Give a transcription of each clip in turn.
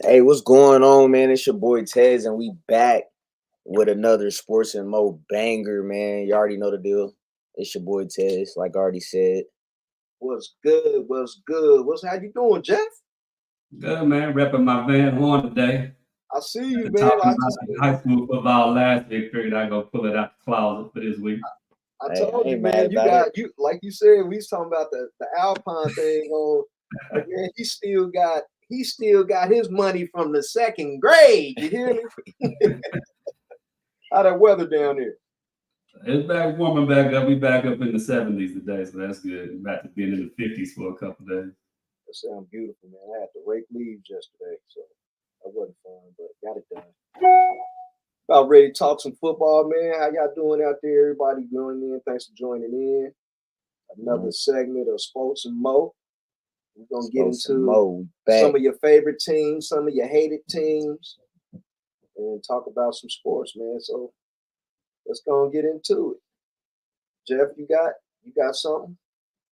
Hey, what's going on, man? It's your boy Tez, and we back with another Sports and Mo banger, man. You already know the deal. It's your boy Tez, like I already said. What's good? What's good? What's how you doing, Jeff? Good, man. Repping my Van Horn today. I see you, After man. talking about the high school football last week, figured I'd go pull it out the closet for this week. I Hey, told I you, ain't mad man. You about it. got you like you said. We was talking about the Alpine thing on. Like, man, he still got his money from the second grade. You hear me? How that weather down there? It's back warming back up. We back up in the 70s today, so that's good. Back to being in the 50s for a couple days. That sounds beautiful, man. I had to rake leaves yesterday, so that wasn't fun, but got it done. About ready to talk some football, man. How y'all doing out there? Everybody joining in. Thanks for joining in. Another segment of Sports and Mo. We're gonna get Sports and into Mo, we back. some of your favorite teams, some of your hated teams, and talk about some sports, man. So let's go and get into it. Jeff, you got something?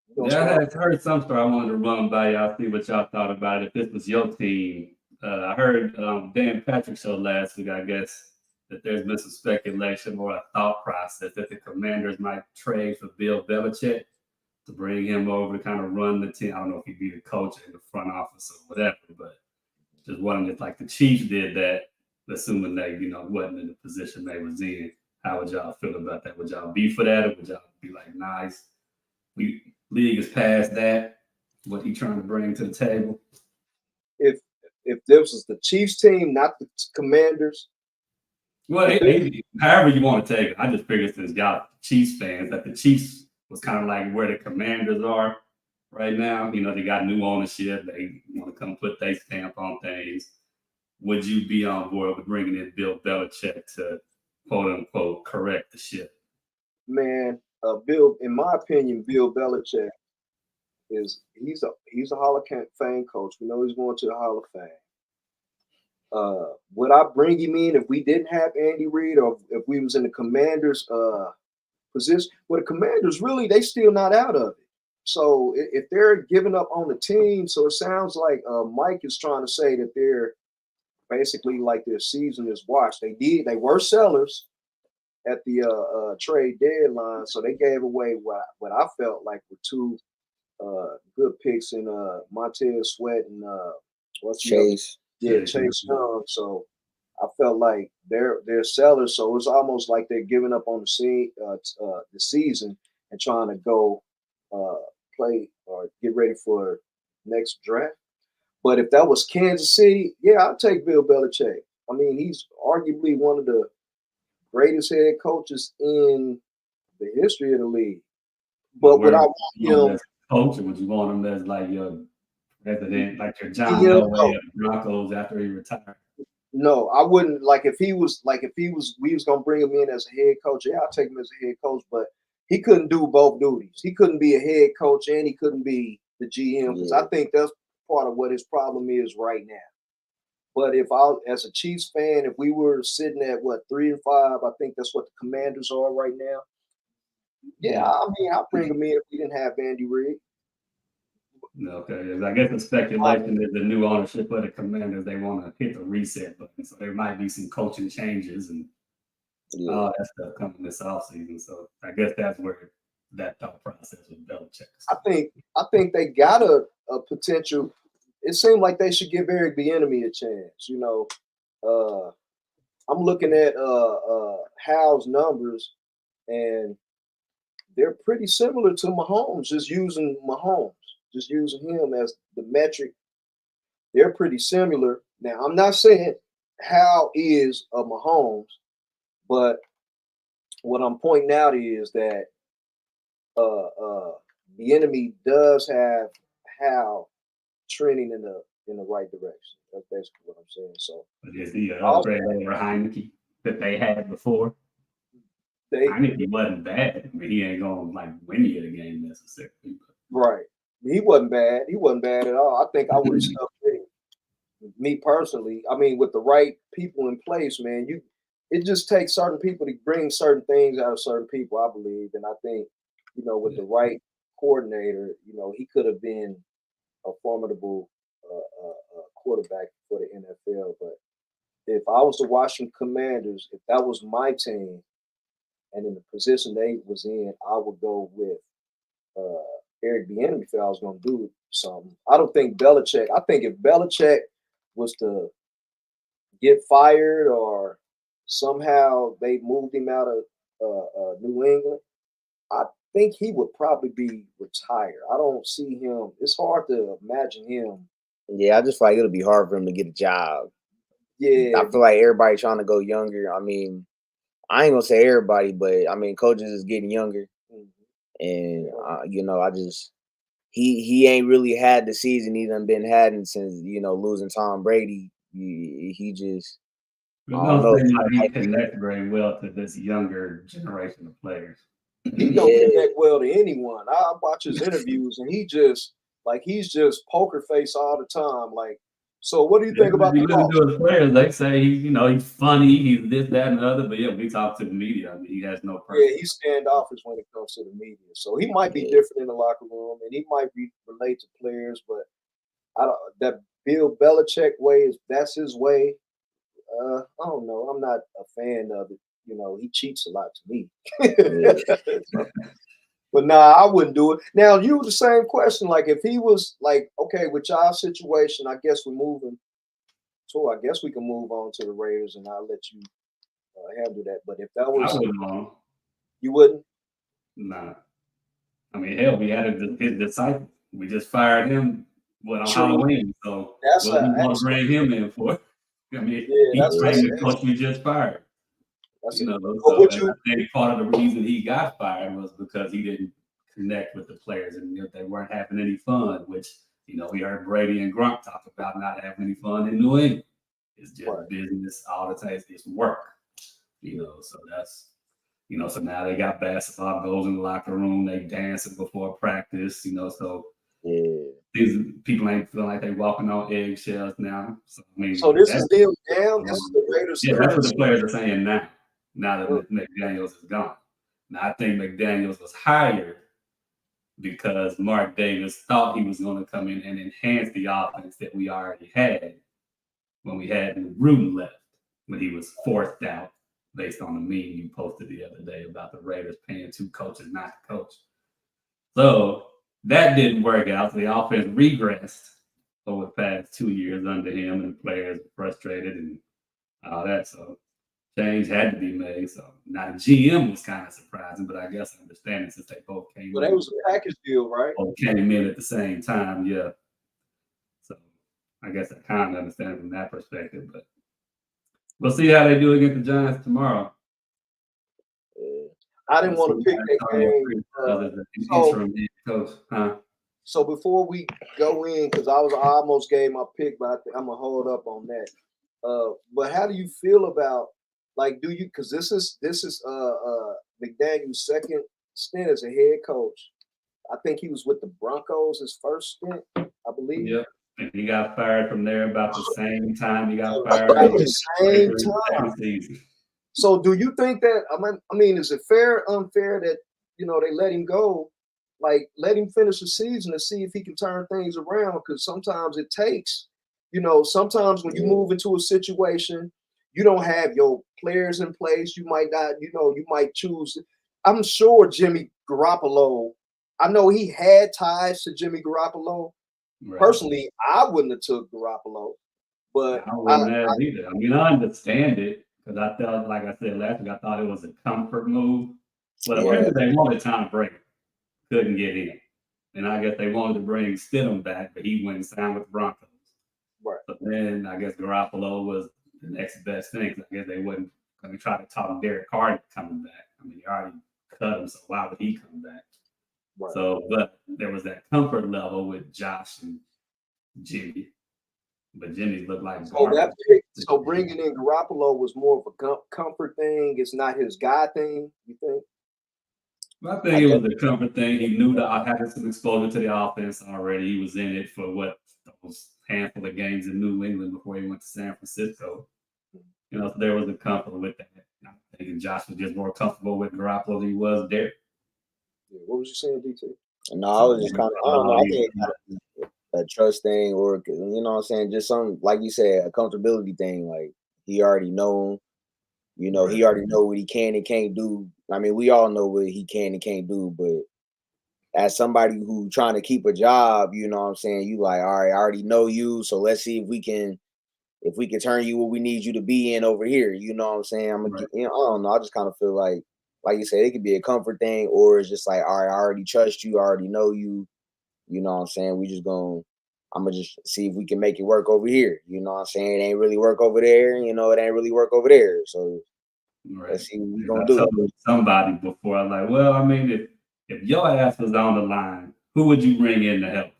You gonna Yeah, I start? had heard some story I wanted to run by y'all, see what y'all thought about it. If this was your team, I heard Dan Patrick show last week, I guess, that there's been some speculation or a thought process that the Commanders might trade for Bill Belichick to bring him over to kind of run the team. I don't know if he'd be the coach in the front office or whatever, but just wondering if like the Chiefs did that, assuming they, wasn't in the position they was in. How would y'all feel about that? Would y'all be for that, or would y'all be like, nice? We league is past that. What he trying to bring to the table? If if this was the Chiefs team, not the Commanders, Well, if it, however you want to take it. I just figured since y'all Chiefs fans that the Chiefs was kind of like where the Commanders are right now. They got new ownership. They want to come put their stamp on things. Would you be on board with bringing in Bill Belichick to quote unquote correct the ship? man, Bill, in my opinion, Bill Belichick he's a Hall of Fame coach. We know he's going to the Hall of Fame. Would I bring him in if we didn't have Andy Reid, or if we was in the Commanders position? Well, the Commanders really they still not out of it. So if they're giving up on the team, so it sounds like Mike is trying to say that they're basically like their season is washed. They were sellers at the trade deadline, so they gave away what I felt like were two good picks in Montez Sweat and what's the other? Chase. Yeah, Chase Young. So I felt like they're sellers. So it's almost like they're giving up on the season and trying to go play or get ready for next draft. But if that was Kansas City, yeah, I'll take Bill Belichick. I mean, he's arguably one of the greatest head coaches in the history of the league. But would I want him? As coach, or would you want him as like your president, like your John Yeah, Elway of the Broncos after he retired? no, I wouldn't. If we was gonna bring him in as a head coach, yeah, I'll take him as a head coach. But he couldn't do both duties. He couldn't be a head coach and he couldn't be the GM because I think that's part of what his problem is right now. But if I, as a Chiefs fan, if we were sitting at what 3-5, I think that's what the Commanders are right now. Yeah, I mean, I'll bring him in if we didn't have Andy Reid. Okay, I guess the speculation is the new ownership of the Commanders. They want to hit the reset button, so there might be some coaching changes and all that stuff coming this offseason. So I guess that's where that thought process with Belichick. I think they got a potential. It seemed like they should give Eric Bieniemy a chance. I'm looking at Hal's numbers, and they're pretty similar to Mahomes. Just using him as the metric. They're pretty similar. Now, I'm not saying Hal is a Mahomes, but what I'm pointing out is that the enemy does have Hal trending in the right direction. That's basically what I'm saying. So, but is he an upgrade over Heineke that they had before? Heineke wasn't bad. I mean, he ain't gonna like win you the game necessarily. Right. He wasn't bad. He wasn't bad at all. I think I would have stuck with him. Me personally, I mean, with the right people in place, man, it just takes certain people to bring certain things out of certain people, I believe. And I think, with the right coordinator, he could have been a formidable quarterback for the NFL. But if I was the Washington Commanders, if that was my team, and in the position they was in, I would go with Eric Bieniemy if I was going to do something. I don't think Belichick. I think if Belichick was to get fired or somehow they moved him out of New England, I think he would probably be retired. I don't see him. It's hard to imagine him. Yeah, I just feel like it'll be hard for him to get a job. Yeah, I feel like everybody trying to go younger. I mean, I ain't gonna say everybody, but I mean, coaches is getting younger, and you know, I just he ain't really had the season he done been having since losing Tom Brady. He just I But don't don't know. seem like he connects very well to this younger generation of players. He don't connect well to anyone. I watch his interviews, and he's just poker face all the time. Like, so what do you think about If the you listen loss? to his players, they say he's funny, he's this, that, and the other. But yeah, when he talks to the media, I mean, he has no Yeah, personality. he's standoffish when it comes to the media. So he might be different in the locker room, and he might relate to players. But that Bill Belichick way that's his way. I don't know. I'm not a fan of it. He cheats a lot to me. But nah, I wouldn't do it. Now, you the same question. Like, if he was like, okay, with y'all situation, I guess we're moving. So I guess we can move on to the Raiders, and I'll let you handle that. But if that was, I wouldn't want him. you wouldn't. Nah. I mean, hell, we had his disciple. We just fired him on True. Halloween. So That's what we want to bring him in for? I mean, he's the coach we just fired. That's So I think part of the reason he got fired was because he didn't connect with the players and they weren't having any fun, which, we heard Brady and Gronk talk about not having any fun in New England. It's just business all the time. It's work, so that's, so now they got basketball goals in the locker room. They dancing before practice, so these people ain't feeling like they walking on eggshells now. So, I mean, so this is them down. This is the Raiders. Yeah, that's what the players are saying now. Now that McDaniels is gone. Now I think McDaniels was hired because Mark Davis thought he was going to come in and enhance the offense that we already had when we had Gruden left, when he was forced out based on the meme you posted the other day about the Raiders paying two coaches not to coach. So that didn't work out. So the offense regressed over the past 2 years under him, and the players were frustrated and all that. So change had to be made. So now the GM was kind of surprising, but I guess I understand it since they both came in. But it was a package deal, right? Both came in at the same time, yeah. So I guess I kind of understand it from that perspective, but we'll see how they do against the Giants tomorrow. I didn't want to pick that game. So before we go in, because I almost gave my pick, but I'm gonna hold up on that. But how do you feel about, like, because this is McDaniel's second stint as a head coach. I think he was with the Broncos his first stint, I believe. Yep. And he got fired from there about the same time he got fired. At the same time. So do you think that, I mean, is it fair, unfair that, they let him go? Like, let him finish the season and see if he can turn things around, because sometimes it takes, sometimes when you move into a situation, you don't have your players in place. You might not, you might choose. I'm sure Jimmy Garoppolo, I know he had ties to Jimmy Garoppolo. Right. Personally, I wouldn't have took Garoppolo, but I wouldn't have either. I mean, I understand it because I felt, like I said last week, I thought it was a comfort move. But apparently they wanted Tom Brady, couldn't get in, and I guess they wanted to bring Stidham back, but he went and signed with the Broncos. Right. But then I guess Garoppolo was the next best thing. I guess they wasn't going to try to talk Derek Carr into coming back. I mean, he already cut him, so why would he come back? Right. So, but there was that comfort level with Josh and Jimmy. But Jimmy looked like so bringing in Garoppolo was more of a comfort thing. It's not his guy thing, you think? I think it was a comfort thing. He knew that I had some exposure to the offense already. He was in it for those handful of games in New England before he went to San Francisco. So there was a comfort with that. I think Josh was just more comfortable with Garoppolo than he was Derek. Yeah, what was you saying, DT? No, I was just kind of, I don't know. I think a trust thing, or you know what I'm saying, just some like you said, a comfortability thing. Like he already know, you know, Right. he already know what he can and can't do. I mean, we all know what he can and can't do, but as somebody who trying to keep a job, you know what I'm saying, you like, all right, I already know you, so let's see if we can turn you what we need you to be in over here. You know what I'm saying? I'm gonna Right. get, you know, I don't know. I just kind of feel like you said, it could be a comfort thing, or it's just like, all right, I already trust you, I already know you. You know what I'm saying? I'm gonna just see if we can make it work over here. You know what I'm saying? It ain't really work over there. You know, it ain't really work over there. So Right. let's see what we And gonna I do. told somebody before, I was like, well, I mean, if your ass was on the line, who would you bring in to help?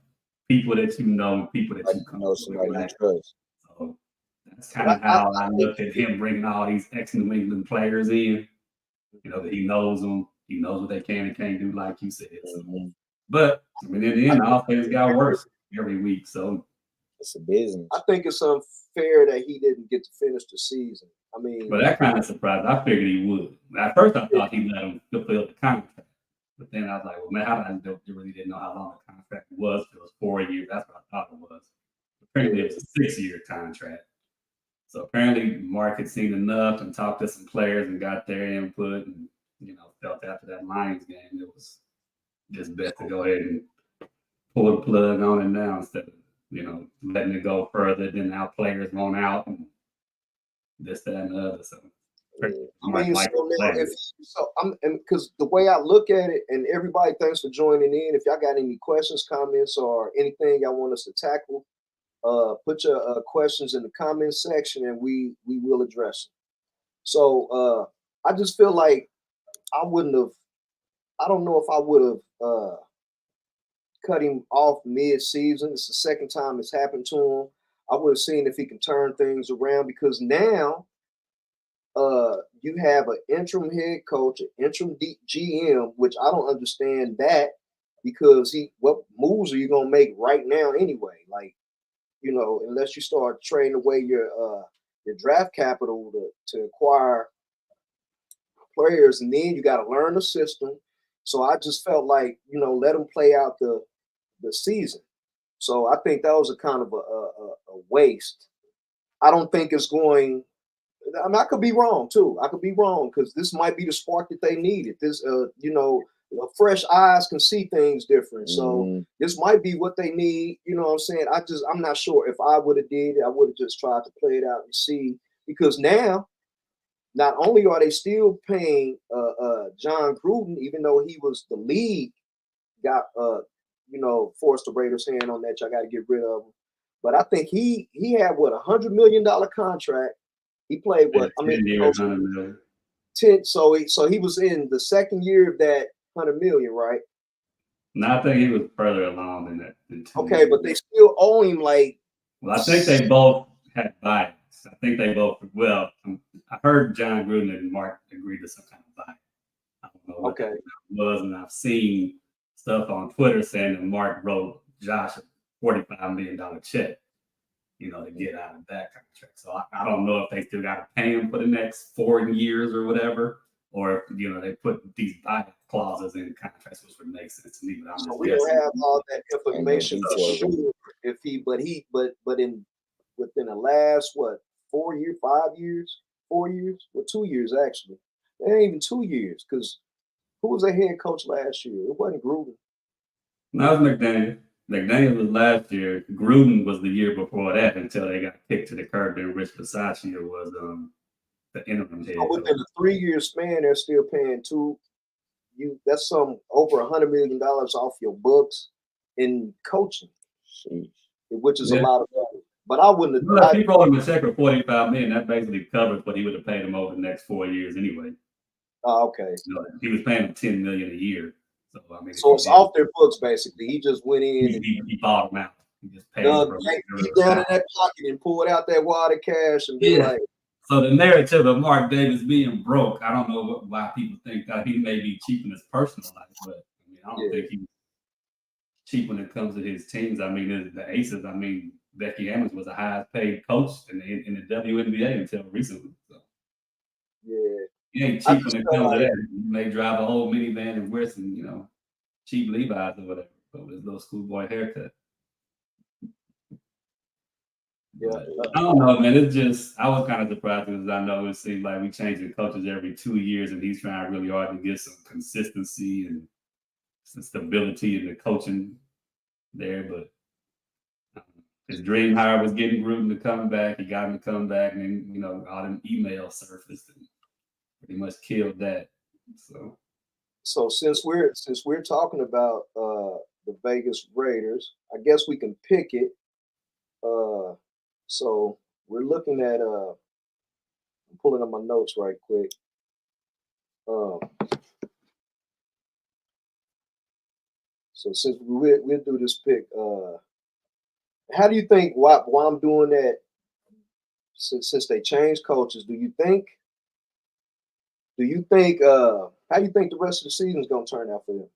People that you know, people that Like, you you know, comfortable with, somebody you right? trust. So that's But kind of I how I think looked at him bringing all these ex-New England players in. You know, that he knows them. He knows what they can and can't do, like you said. So, Mhm. but I mean, in the I end, the think offense got worse every week. So, It's a business. I think it's unfair that he didn't get to finish the season. I but mean, that kind of surprised. I figured he would. At first, I thought he let him fulfill the contract. But then I was like, well, man, how did I really didn't know how long the contract was? It was 4 years. That's what I thought it was. Apparently, it yeah, was a 6-year contract. So apparently, Mark had seen enough and talked to some players and got their input, and felt after that Lions game it was just best to go ahead and pull the plug on it now instead of letting it go further. Then our players won't out and this, that, and the other. So yeah. I Mark mean, so liked the now if players. so, I'm and because the way I look at it, and everybody, thanks for joining in. If y'all got any questions, comments, or anything y'all want us to tackle, put your questions in the comment section, and we will address them. So I just feel like I wouldn't have. I don't know if I would have cut him off mid-season. It's the second time it's happened to him. I would have seen if he can turn things around because now you have an interim head coach, an interim GM, which I don't understand that because what moves are you gonna make right now anyway? Like, unless you start trading away your draft capital to acquire players, and then you got to learn the system. So I just felt like let them play out the season. So I think that was a kind of a waste. I don't think it's going. I mean, I could be wrong too. I could be wrong because this might be the spark that they needed. This, fresh eyes can see things different. So Mhm. this might be what they need. You know what I'm saying? I'm not sure if I would have did it. I would have just tried to play it out and see because now not only are they still paying John Gruden, even though he was the lead, got forced the Raiders' hand on that. Y'all got to get rid of him. But I think he had what $100 million contract. He played Yeah, what I mean, 10 years, coach 100 million. 10. So he was in the second year of that 100 million, right? No, I think he was further along than that than 10 Okay, years. but they still owe him like Well, I think they both had buy. I think they both. Well, I heard John Gruden and Mark agreed to some kind of buy. I don't know what that okay. was, and I've seen stuff on Twitter saying that Mark wrote Josh a $45 million check, to get out of that contract. So I don't know if they still got to pay him for the next 4 years or whatever, or if they put these buy clauses in contracts, which would make sense to me. But I'm So just we don't guessing. have all that Ain't no information for details on it. sure. If but in within the last 4 years, 5 years, 4 years, 2 years actually. It ain't even 2 years because who was their head coach last year? It wasn't Gruden. That was McDaniel. McDaniel was last year. Gruden was the year before that until they got kicked to the curb. And Rich Bisaccia was the interim So head coach. within a 3 year span, they're still paying that's some over $100 million off your books in coaching, Sheesh. which is a Yeah. lot of money. But I wouldn't Well, if have. he wrote him a check for 45 million, that basically covers what he would have paid him over the next 4 years anyway. Okay. He was paying him 10 million a year. So I mean, if So you it's did, off their books basically. He just went in and he bought him out. He just paid him dug for deep down in that pocket and pulled out that wad of cash and been yeah. like, So the narrative of Mark Davis being broke, I don't know why people think that he may be cheap in his personal life, but I mean, I don't yeah, think he's cheap when it comes to his teams. I mean, the Aces. I mean, Becky Hammons was the highest paid coach in the WNBA until recently. So yeah. he ain't I cheap when just it felt comes to like that. He may drive a whole minivan and wear some, cheap Levi's or whatever, but with his little schoolboy haircut. Yeah. I don't know, man. It's just I was kind of surprised because I know it seems like we changing coaches every 2 years, and he's trying really hard to get some consistency and some stability in the coaching there. But his dream hire was getting Gruden to come back. He got him to come back, and then all them emails surfaced and pretty much killed that. So since we're talking about the Vegas Raiders, I guess we can pick it. So we're looking at I'm pulling up my notes right quick. So since we'll do this pick, how do you think why I'm doing that? Since they changed coaches, do you think how do you think the rest of the season is going to turn out for them?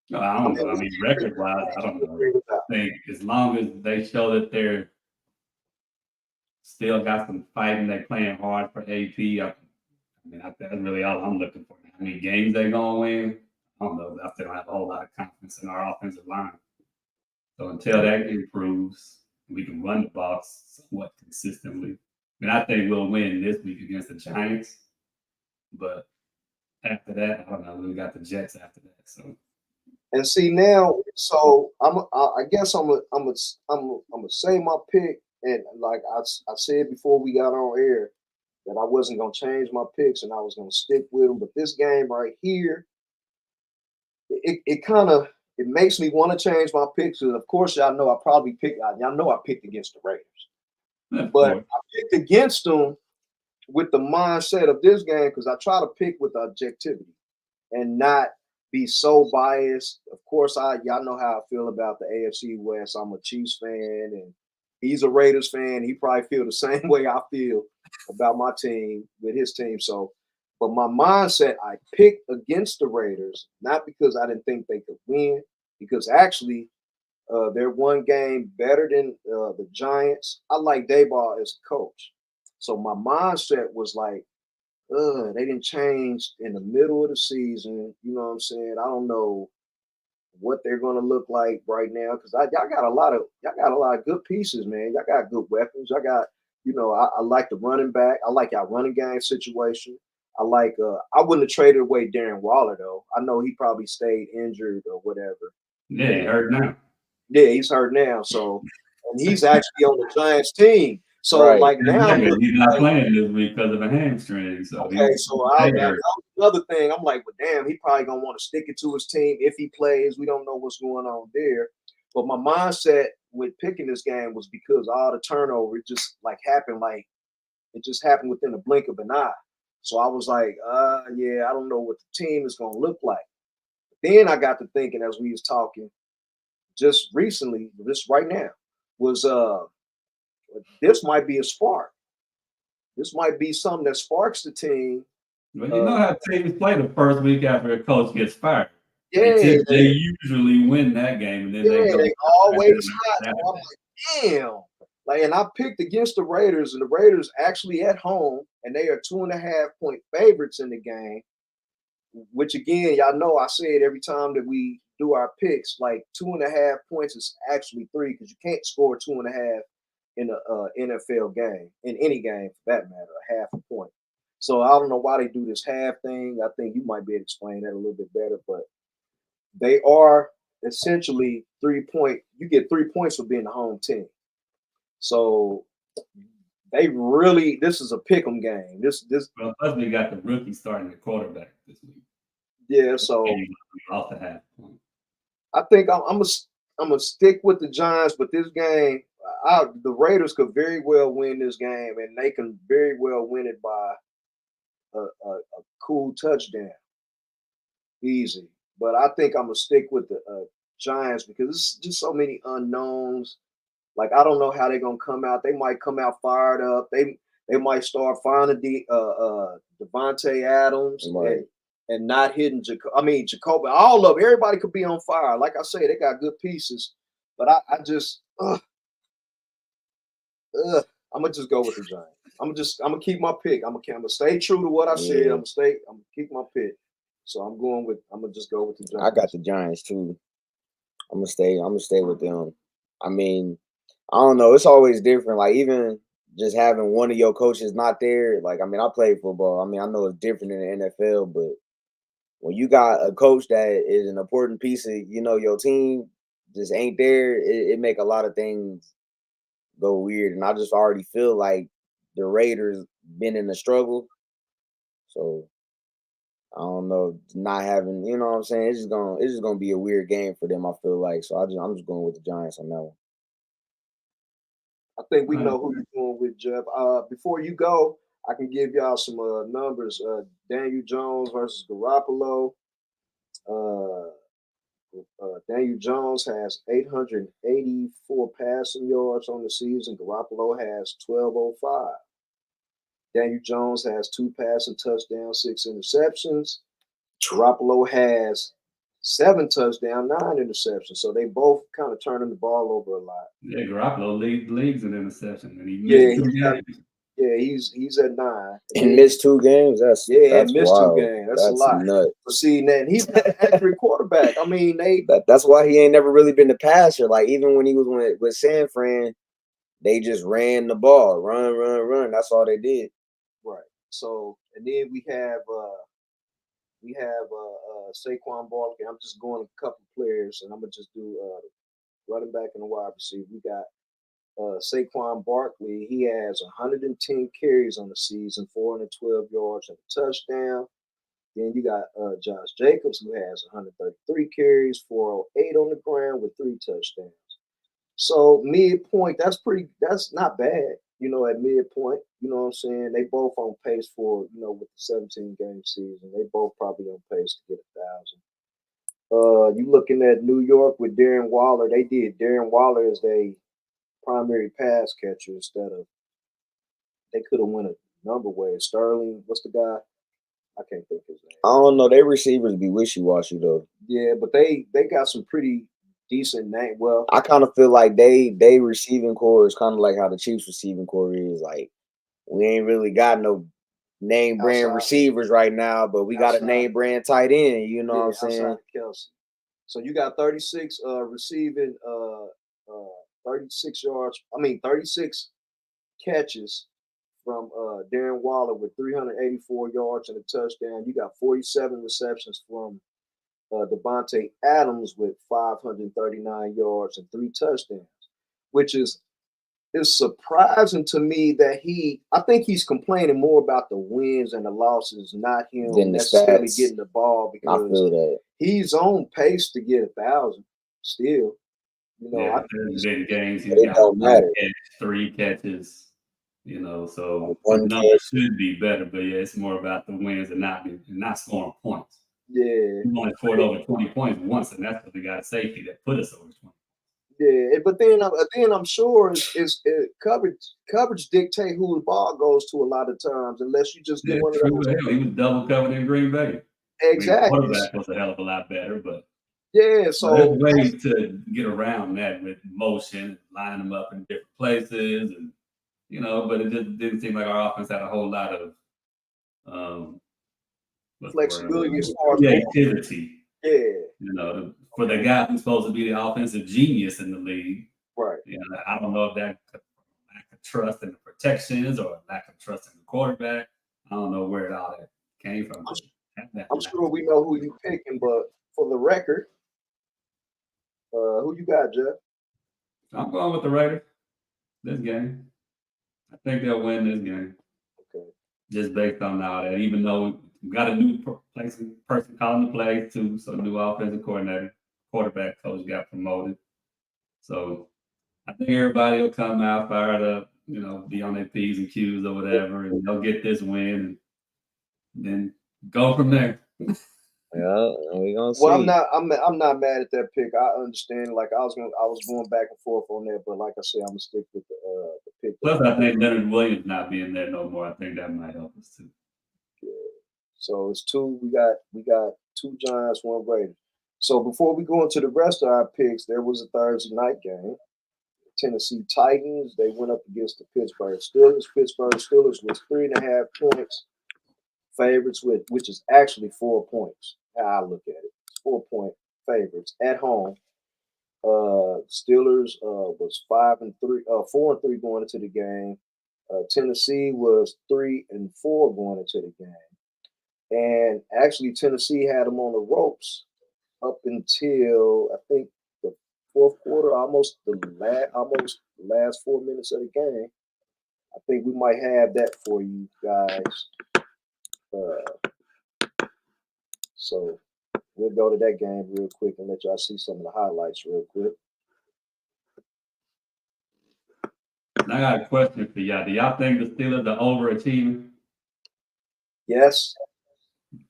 No, I don't know. I mean, record wise, I don't know. I think as long as they show that they're still got some fighting, they playing hard for AP. That's really all I'm looking for. How many games they gonna win? I don't know. I still don't have a whole lot of confidence in our offensive line. So until that improves, we can run the ball somewhat consistently. I think we'll win this week against the Giants. But after that, I don't know. We got the Jets after that. So. And see now, so I guess I'm gonna say my pick, and like I said before we got on air, that I wasn't gonna change my picks and I was gonna stick with them. But this game right here, it makes me want to change my picks. And of course, y'all know I picked against the Raiders, but I picked against them with the mindset of this game because I try to pick with objectivity and not be so biased. Of course, y'all know how I feel about the AFC West. I'm a Chiefs fan, and he's a Raiders fan. He probably feel the same way I feel about my team with his team. So, but my mindset, I picked against the Raiders, not because I didn't think they could win, because actually they're one game better than the Giants. I like Daboll as a coach. So my mindset was like, they didn't change in the middle of the season. You know what I'm saying? I don't know what they're gonna look like right now because y'all got a lot of good pieces, man. Y'all got good weapons. Y'all got, I like the running back. I like our running game situation. I like I wouldn't have traded away Darren Waller though. I know he probably stayed injured or whatever. Yeah, he hurt now. Yeah, he's hurt now. So and he's actually on the Giants team. So Right. like now he's not playing this week because of a hamstring. So okay, so another thing, I'm like, well, damn, he probably gonna want to stick it to his team if he plays. We don't know what's going on there. But my mindset with picking this game was because all the turnover just happened, it just happened within a blink of an eye. So I was like, yeah, I don't know what the team is gonna look like. But then I got to thinking as we was talking just recently, this right now, was this might be a spark. This might be something that sparks the team. Well, you know how teams play the first week after a coach gets fired. Yeah, they usually win that game, and then they always hot. I'm like, damn. And I picked against the Raiders, and the Raiders actually at home, and they are 2.5-point favorites in the game. Which again, y'all know I said every time that we do our picks, 2.5 points is actually 3 because you can't score 2.5 in a NFL game, in any game for that matter, a half a point. So I don't know why they do this half thing. I think you might be able to explain that a little bit better, but they are essentially 3-point. You get 3 points for being the home team. So this is a pick'em game. Well, plus we got the rookie starting the quarterback this week. Yeah, so off the half point. I think I'm gonna stick with the Giants, but this game, the Raiders could very well win this game, and they can very well win it by a cool touchdown, easy. But I think I'm gonna stick with the Giants because it's just so many unknowns. I don't know how they're gonna come out. They might come out fired up. They might start finding Devontae Adams and not hitting Jacoby. All of everybody could be on fire. Like I say, they got good pieces, but I just I'm gonna just go with the Giants. I'm gonna keep my pick. I'm gonna stay true to what I said. I'm gonna keep my pick. So I'm gonna just go with the Giants. I got the Giants too. I'm gonna stay with them. I mean, I don't know. It's always different. Like even just having one of your coaches not there. Like I mean, I played football. I mean, I know it's different in the NFL, but when you got a coach that is an important piece of your team just ain't there, it make a lot of things go weird. And I just already feel like the Raiders been in a struggle, so I don't know, not having, what I'm saying, it's just gonna be a weird game for them. I feel like, so I'm just going with the Giants on that one. I think we All right. know who you're going with, Jeff. Before you go, I can give y'all some numbers. Daniel Jones versus Garoppolo. Uh, Daniel Jones has 884 passing yards on the season. Garoppolo has 1205. Daniel Jones has 2 passing touchdowns, 6 interceptions. Garoppolo has 7 touchdowns, 9 interceptions. So they both kind of turning the ball over a lot. Yeah, Garoppolo leads in interception, and he Yeah, missed 2 games. he's at 9. And missed 2 games. That's Missed 2 wild. games. That's a That's lot. nuts. But see, man, he's not an accurate quarterback. I mean, That's why he ain't never really been the passer. Like even when he was with San Fran, they just ran the ball, run. That's all they did. right. So, and then we have Saquon Barkley. I'm just going a couple players, and I'm gonna just do running back and the wide receiver. We got Saquon Barkley. He has 110 carries on the season, 412 yards and a touchdown. Then you got Josh Jacobs, who has 133 carries, 408 on the ground with 3 touchdowns. So midpoint, that's not bad, at midpoint. You know what I'm saying? They both on pace for, with the 17 game season. They both probably on pace to get 1,000. You looking at New York with Darren Waller, they did Darren Waller as their primary pass catcher instead of they could have went a number way. Sterling, what's the guy? I can't think his name. I don't know. They receivers be wishy-washy though. Yeah, but they got some pretty decent name. Well, I kind of feel like they receiving core is kind of like how the Chiefs receiving core is. Like we ain't really got no name brand outside, receivers right now, but we got a name brand tight end. You know what I'm saying? Outside of Kelsey. So you got 36 receiving, 36 yards. 36 catches from Darren Waller with 384 yards and a touchdown. You got 47 receptions from Devontae Adams with 539 yards and 3 touchdowns, which is surprising to me that I think he's complaining more about the wins and the losses, not him necessarily getting the ball, because I feel that he's on pace to get 1,000 still. Yeah, big games. He's it don't matter. 3 catches. So One the numbers should be better, but yeah, it's more about the wins and not scoring points. Yeah, we only scored over 20 points once, and that's because we got a safety that put us over 20. Yeah, but then I'm sure is coverage dictate who the ball goes to a lot of times, unless you just do one of those. He was double covered in Green Bay. Exactly. Quarterback was a hell of a lot better, but yeah. So there's ways to get around that with motion, line them up in different places, and but it just didn't seem like our offense had a whole lot of flexibility as far as creativity. Yeah. For the guy who's supposed to be the offensive genius in the league. Right. I don't know if that lack of trust in the protections or lack of trust in the quarterback. I don't know where it all that came from. I'm sure we know who you picking, but for the record, who you got, Jeff? I'm going with the Raiders this game. I think they'll win this game. Okay. Just based on all that, even though we got a new person calling the plays too, so new offensive coordinator, quarterback coach got promoted. So I think everybody will come out fired up, be on their P's and Q's or whatever, and they'll get this win and then go from there. Yeah, we gonna see. Well, I'm not mad at that pick. I understand. Like I was going back and forth on that, but like I said, I'm gonna stick with the pick. Plus, I think Leonard Williams not being there no more. I think that might help us too. Yeah. So it's 2. We got 2 Giants, 1 Raiders. So before we go into the rest of our picks, there was a Thursday night game. Tennessee Titans, they went up against the Pittsburgh Steelers. Pittsburgh Steelers was 3.5 points favorites, which is actually 4 points. How I look at it, 4-point favorites at home. Steelers was 5-3, 4-3 going into the game. Tennessee was 3-4 going into the game. And actually, Tennessee had them on the ropes up until I think the fourth quarter, almost the last 4 minutes of the game. I think we might have that for you guys. So we'll go to that game real quick and let y'all see some of the highlights real quick. And I got a question for y'all. Do y'all think the Steelers are overachieving? Yes.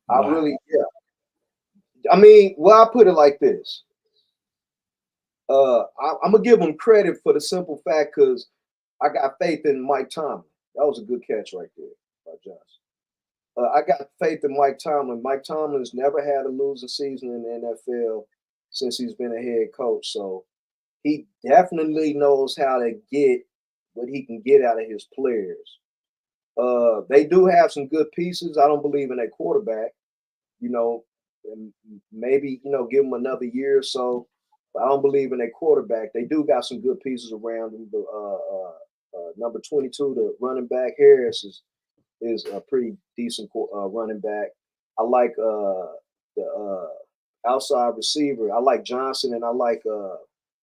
Wow. I really, yeah. I mean, well, I put it like this. I'm gonna give them credit for the simple fact because I got faith in Mike Tomlin. That was a good catch right there by Josh. I got faith in Mike Tomlin. Mike Tomlin's never had a losing season in the NFL since he's been a head coach. So he definitely knows how to get what he can get out of his players. They do have some good pieces. I don't believe in a quarterback, and maybe, give them another year or so. But I don't believe in a quarterback. They do got some good pieces around him. Number 22, the running back Harris is a pretty decent running back. I like the outside receiver. I like Johnson and I like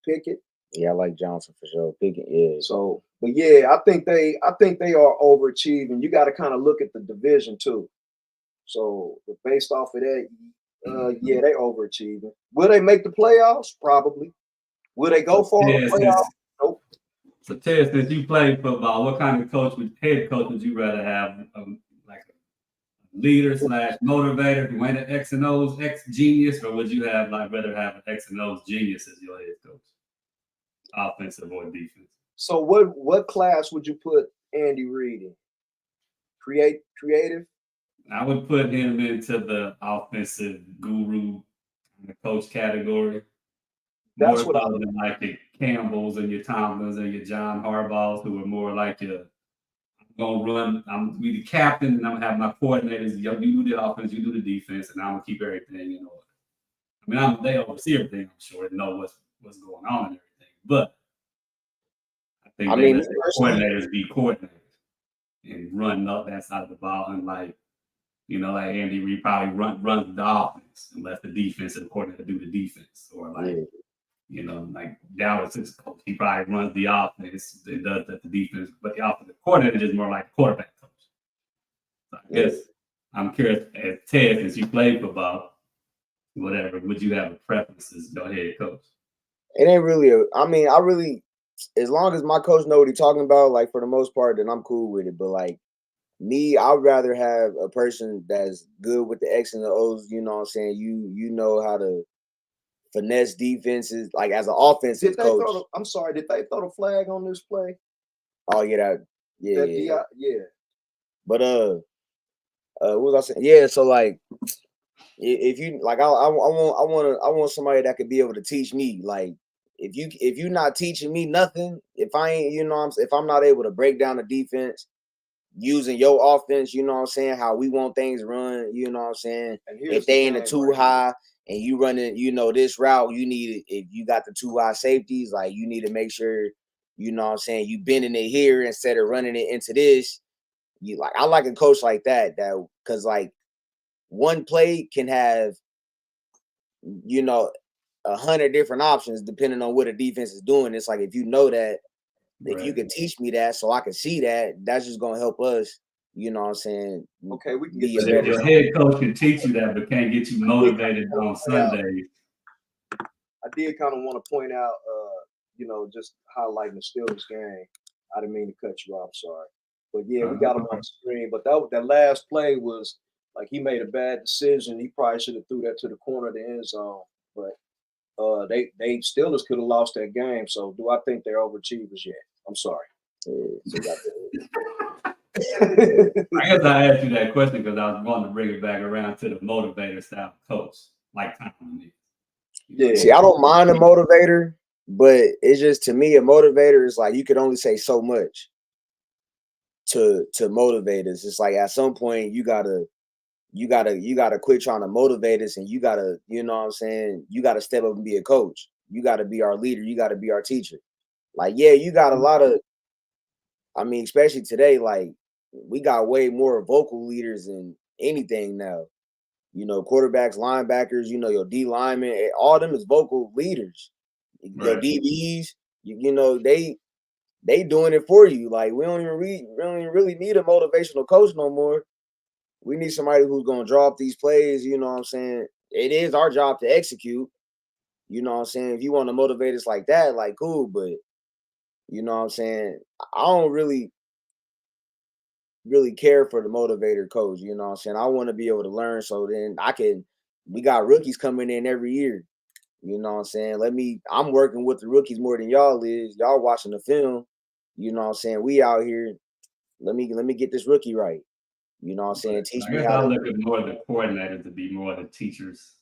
Pickett. Yeah, I like Johnson for sure. Pickett, yeah. So, but yeah, I think they are overachieving. You got to kind of look at the division too. So, based off of that, yeah, they overachieving. Will they make the playoffs? Probably. Will they go far in the playoffs? Nope. So, Ted, since you played football, what kind of head coach would you rather have? Like a leader / motivator who ain't an X and O's X genius, or would you rather have an X and O's genius as your head coach, offensive or defense? So, what class would you put Andy Reid in? Creative. I would put him into the offensive guru coach category. That's more what so than like the Campbells and your Tomlins and your John Harbaughs, who are more like I'm gonna run. I'm gonna be the captain, and I'm gonna have my coordinators. You do the offense, you do the defense, and I'm gonna keep everything in order. I mean, they oversee everything, I'm sure, and know what's going on and everything. But I think they let the coordinators be coordinators and run up that side of the ball, and like Andy Reid probably runs the offense and let the defensive coordinator do the defense, or like Dallas is coach. He probably runs the offense and does the defense, but the offensive coordinator is more like a quarterback coach. So I guess I'm curious, as Ted, since you played football, whatever, would you have a preference as your head coach? It ain't really I really, as long as my coach know what he's talking about, like for the most part, then I'm cool with it. But like me, I'd rather have a person that's good with the X and the O's, you know what I'm saying? You know how to finesse defenses, like as an offensive coach. I'm sorry, did they throw the flag on this play? Oh yeah, yeah. But what was I saying? Yeah, so like if you like, I want somebody that could be able to teach me. Like if you're not teaching me nothing, if I ain't, if I'm not able to break down the defense using your offense, you know what I'm saying, how we want things run, you know what I'm saying. If they ain't too high and you running, this route, you need, if you got the too high safeties, like you need to make sure, you know what I'm saying, you bending it here instead of running it into this. I like a coach like that because like one play can have 100 different options depending on what a defense is doing. It's like if you know that, if you can teach me that so I can see that, that's just gonna help us. You know what I'm saying? Okay, we can get if your head coach can teach you that, but can't get you motivated on Sundays. I did kind of want to point out, just highlighting the Steelers game. I didn't mean to cut you off, sorry. But yeah, we got him on the screen. But that last play was like he made a bad decision. He probably should have threw that to the corner of the end zone. But they Steelers could have lost that game. So do I think they're overachievers yet? I'm sorry. I guess I asked you that question because I was wanting to bring it back around to the motivator style coach, like Tomlin. Yeah. See, I don't mind a motivator, but it's just, to me, a motivator is like you can only say so much to motivate us. It's like at some point you gotta quit trying to motivate us, and you gotta, you know what I'm saying, you gotta step up and be a coach. you got to be our leader. You got to be our teacher. Like, yeah, you got a lot of, I mean, especially today, like, we got way more vocal leaders than anything now. You know, quarterbacks, linebackers, you know, your D linemen, all them is vocal leaders. Your Right. DBs, you know, they doing it for you. Like, we don't even really need a motivational coach no more. We need somebody who's gonna draw up these plays, you know what I'm saying? It is our job to execute. You know what I'm saying? If you want to motivate us like that, like cool, but you know what I'm saying? I don't really care for the motivator coach, you know what I'm saying? I want to be able to learn so then we got rookies coming in every year. You know what I'm saying? I'm working with the rookies more than y'all is. Y'all watching the film. You know what I'm saying? We out here. Let me get this rookie right. You know what I'm saying? Teach I me guess how I to. look at more of the coordinators to be more the teachers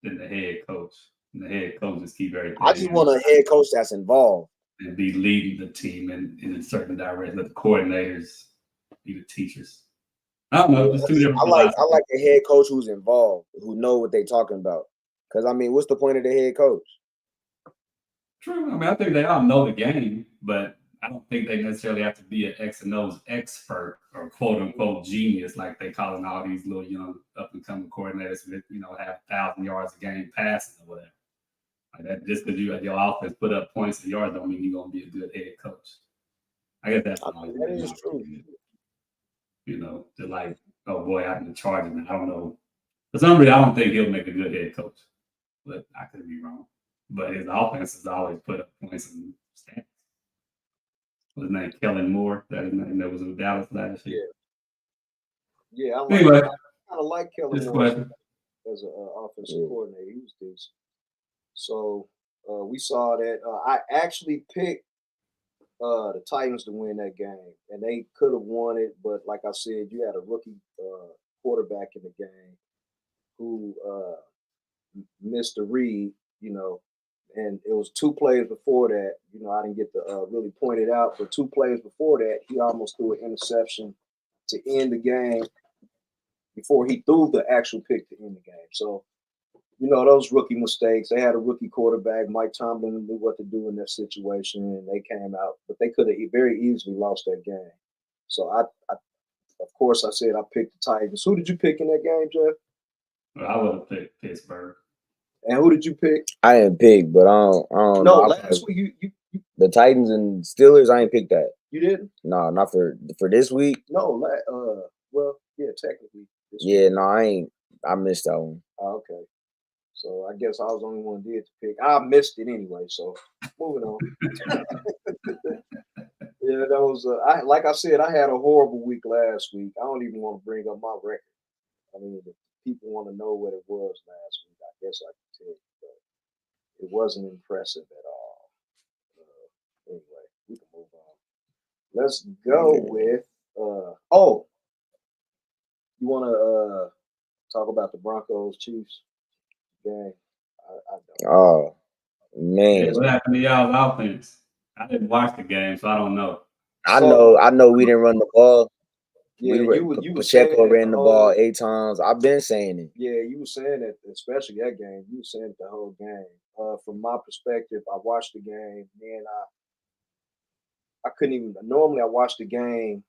than the head coach. And the head coach just keep everything. I just want a head coach that's involved and be leading the team in a certain direction. Let the coordinators be the teachers. I don't know. Just two different philosophies. I like a head coach who's involved, who know what they're talking about. Because I mean, what's the point of the head coach? True. I mean, I think they all know the game, but I don't think they necessarily have to be an X and O's expert or quote unquote genius like they calling all these little young up and coming coordinators with, you know, have 1,000 yards a game passing or whatever. Like that, just because your offense put up points and yards don't mean you're gonna be a good head coach. I guess that's that is true. You know, to like, oh boy, I'm in charge of it. I don't know. For some reason, I don't think he'll make a good head coach, but I could be wrong. But his offense has always put up points and stats. What's his name? Kellen Moore. That his name that was in Dallas last year. Yeah, I Anyway, kind of like Kellen this Moore question. as an offensive coordinator. He was decent. So we saw that. I actually picked the Titans to win that game, and they could have won it. But like I said, you had a rookie quarterback in the game who missed a read, you know, and it was 2 plays before that. You know, I didn't get to really point it out, but 2 plays before that, he almost threw an interception to end the game before he threw the actual pick to end the game. So, you know, those rookie mistakes. They had a rookie quarterback. Mike Tomlin knew what to do in that situation, and they came out, but they could have very easily lost that game. So I of course, I said I picked the Titans. Who did you pick in that game, Jeff? Well, I would have picked Pittsburgh. And who did you pick? I didn't pick, but I don't No, know. last week you the Titans and Steelers. I ain't picked that. You didn't? No, not for this week. No, well, yeah, technically. Yeah, no, I ain't. I missed that one. Oh, okay. So I guess I was the only one did to pick. I missed it anyway. So moving on. Yeah, that was. Like I said, I had a horrible week last week. I don't even want to bring up my record. I mean, if people want to know what it was last week, I guess I can tell you, but it wasn't impressive at all. Anyway, we can move on. Let's go with. You want to talk about the Broncos Chiefs game? I don't. Oh man, what happened to y'all's offense? I didn't watch the game, so I don't know. I know we didn't run the ball. Yeah, you Pacheco ran the ball 8 times. I've been saying it. Yeah, you were saying it, especially that game. You were saying it the whole game. From my perspective, I watched the game, man. I couldn't even. Normally, I watch the game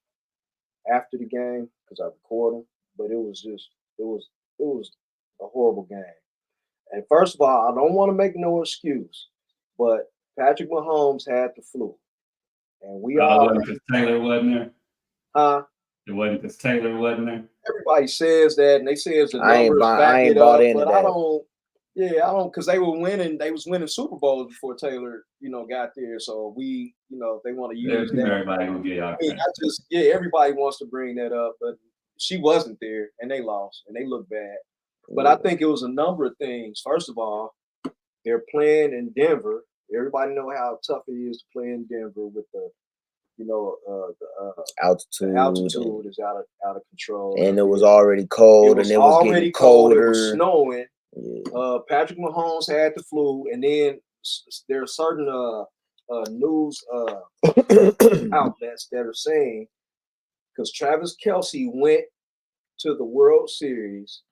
after the game because I record them, but it was a horrible game. And first of all, I don't want to make no excuse, but Patrick Mahomes had the flu, and we all. Because Taylor wasn't there. Huh? It wasn't because Taylor wasn't there. Everybody says that, and they say it's the numbers back it up, but I don't. Yeah, I don't, because they were winning. They was winning Super Bowls before Taylor, got there. So we, if they want to use that, everybody gonna get out. Everybody wants to bring that up, but she wasn't there, and they lost, and they look bad. But I think it was a number of things. First of all, they're playing in Denver. Everybody know how tough it is to play in Denver with the altitude. The altitude is out of control, and it was already cold, and it was getting colder. It was snowing. Yeah. Patrick Mahomes had the flu, and then there are certain news outlets that are saying because Travis Kelce went to the World Series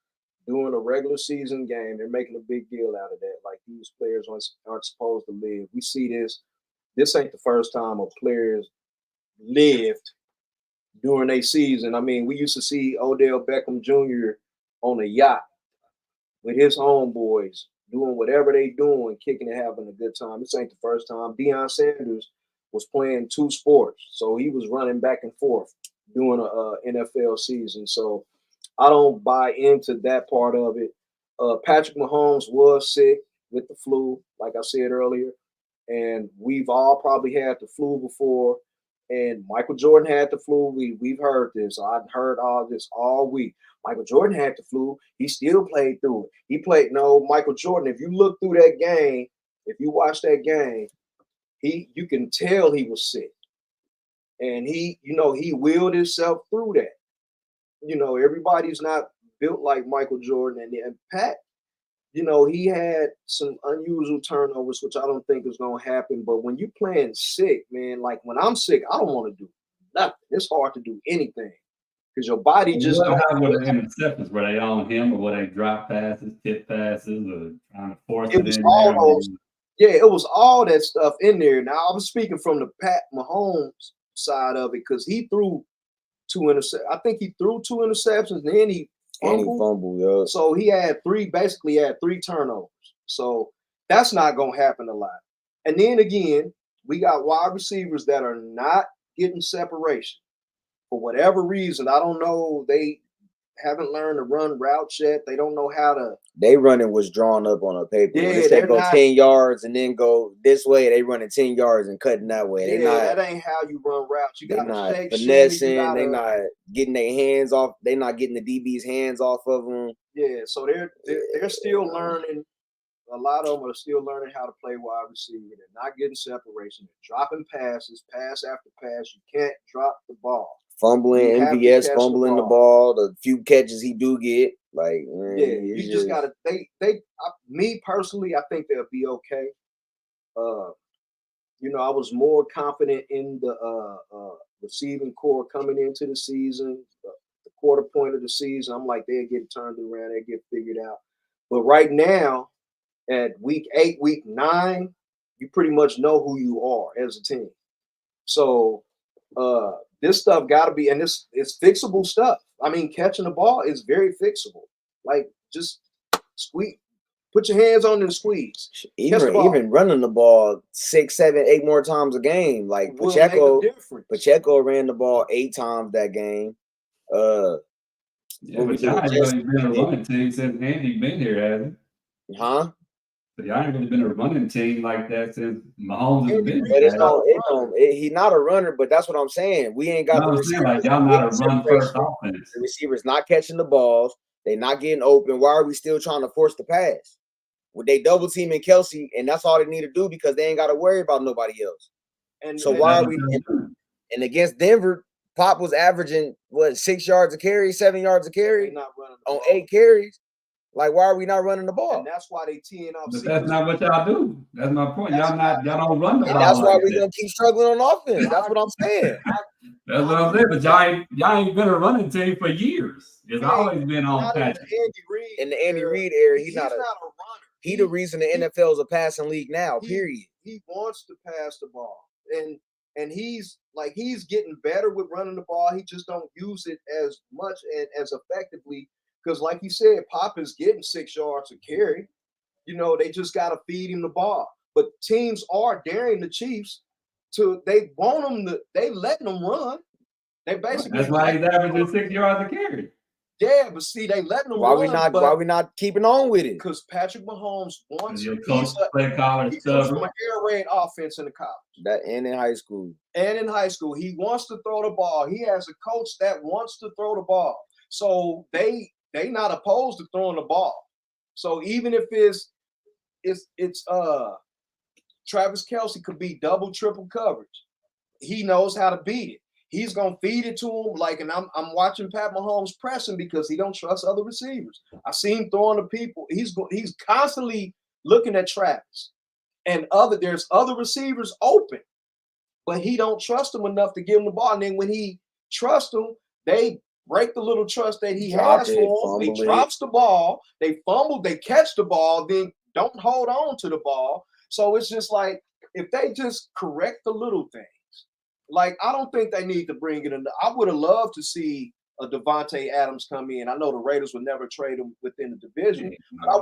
during a regular season game. They're making a big deal out of that. Like these players aren't supposed to live. We see this. This ain't the first time a player's lived during a season. I mean, we used to see Odell Beckham Jr. on a yacht with his homeboys doing whatever they doing, kicking and having a good time. This ain't the first time. Deion Sanders was playing two sports, so he was running back and forth during a NFL season. So I don't buy into that part of it. Patrick Mahomes was sick with the flu, like I said earlier, and we've all probably had the flu before. And Michael Jordan had the flu. We've heard this. I've heard all this all week. Michael Jordan had the flu. He still played through it. He played Michael Jordan. If you look through that game, if you watch that game, you can tell he was sick. And he willed himself through that. Everybody's not built like Michael Jordan. And Pat, he had some unusual turnovers, which I don't think is going to happen. But when you're playing sick, man, like when I'm sick, I don't want to do nothing. It's hard to do anything because your body just don't have what the interceptions were they on him or were they drop passes, tip passes, or trying to force it in there? Yeah, it was all that stuff in there. Now I was speaking from the Pat Mahomes side of it because he threw two interceptions. I think he threw two interceptions, and then he fumbled. Yeah. So he had three turnovers. So that's not going to happen a lot. And then again, we got wide receivers that are not getting separation for whatever reason. I don't know. They haven't learned to run routes yet. They don't know how to. They running what's drawn up on a paper. Yeah, when they say go 10 yards and then go this way, they running 10 yards and cutting that way. That ain't how you run routes. You got to shake, finessing. They not getting their hands off. They not getting the DB's hands off of them. Yeah, so they're still learning. A lot of them are still learning how to play wide receiver. They're not getting separation. They're dropping passes, pass after pass. You can't drop the ball. Fumbling, MVS fumbling the ball. The few catches he do get, like you just gotta. Me personally, I think they'll be okay. I was more confident in the receiving core coming into the season, the quarter point of the season. I'm like they'll get turned around, they get figured out. But right now, at week 8, week 9, you pretty much know who you are as a team. So this stuff got to be, and it's fixable stuff. I mean, catching the ball is very fixable. Like just squeeze, put your hands on it and squeeze. Even running the ball 6, 7, 8 more times a game. Like Pacheco ran the ball 8 times that game. But y'all ain't really been a running team since Andy been here, hasn't he? Huh? But y'all ain't really been a running team like that since Mahomes has been. But he's not a runner, but that's what I'm saying. We ain't got the receivers. Like y'all not a run first offense. The receivers not catching the balls. They not getting open. Why are we still trying to force the pass? Would they double teaming Kelsey, and that's all they need to do because they ain't got to worry about nobody else. Why are we? And against Denver, Pop was averaging 6 yards a carry, 7 yards a carry on 8 carries. Like, why are we not running the ball? And that's why they teeing up. But that's not what y'all do. That's my point. Y'all don't run the ball. And that's why we're gonna keep struggling on offense. That's what I'm saying. That's what I'm saying. But y'all ain't been a running team for years. It's always been on Patrick. In the Andy Reid era, he's not a runner. He the reason the NFL is a passing league now. Period. He wants to pass the ball, and he's getting better with running the ball. He just don't use it as much and as effectively. Because, like you said, Pop is getting 6 yards a carry. They just got to feed him the ball. But teams are daring the Chiefs they want them to, they letting them run. They basically. That's why he's averaging 6 yards a carry. Yeah, but see, they letting them run. Why we not keeping on with it? Because Patrick Mahomes wants your coach play college stuff. From an air raid offense in the college. And in high school. He wants to throw the ball. He has a coach that wants to throw the ball. So they not opposed to throwing the ball. So even if it's Travis Kelce could be double, triple coverage. He knows how to beat it. He's gonna feed it to him. And I'm watching Pat Mahomes pressing because he don't trust other receivers. I see him throwing to people. He's constantly looking at Travis. And there's other receivers open, but he don't trust them enough to give him the ball. And then when he trusts them, they break the little trust that he Drop has it, for him. He fumble it. drops the ball, they fumble, they catch the ball, then don't hold on to the ball. So it's just like if they just correct the little things, like I don't think they need to bring it in. I would have loved to see a Devontae Adams come in. I know the Raiders would never trade him within the division, but I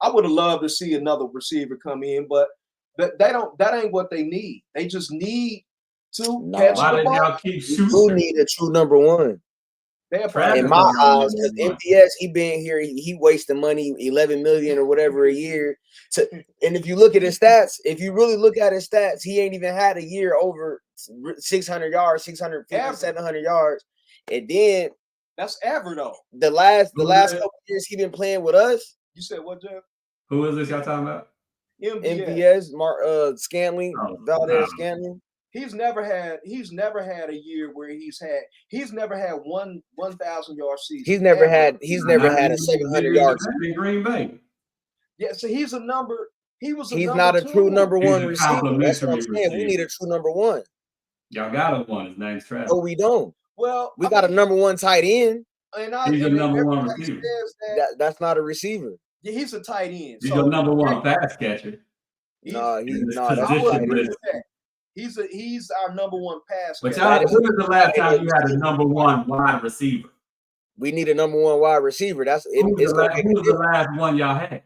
would have loved to see another receiver come in, but that ain't what they need. They just need to catch Why the did ball. y'all keep You shooting? do need a true number one. In my eyes, because MVS, he been here, he wasting money, 11 million or whatever a year. And if you look at his stats, if you really look at his stats, he ain't even had a year over 600 yards, 650, 700 yards. And then that's ever though. The last couple years he been playing with us. You said what, Jeff? Who is this y'all talking about? MVS, Scantling, Valdez Scantling. He's never had a year where he's never had 1,000 yard season. He's never had a 700 yard season in Green Bay. Yeah, so he's not a true number one receiver. That's what I'm saying. We need a true number one. Y'all got a one. His name's Travis. No, we don't. Well, we got a number one tight end. He's a number one receiver. That's not a receiver. Yeah, he's a tight end. He's a number one pass catcher. He's our number one pass catcher. But y'all, when was the last time you had a number one wide receiver? We need a number one wide receiver. Who was the last one y'all had?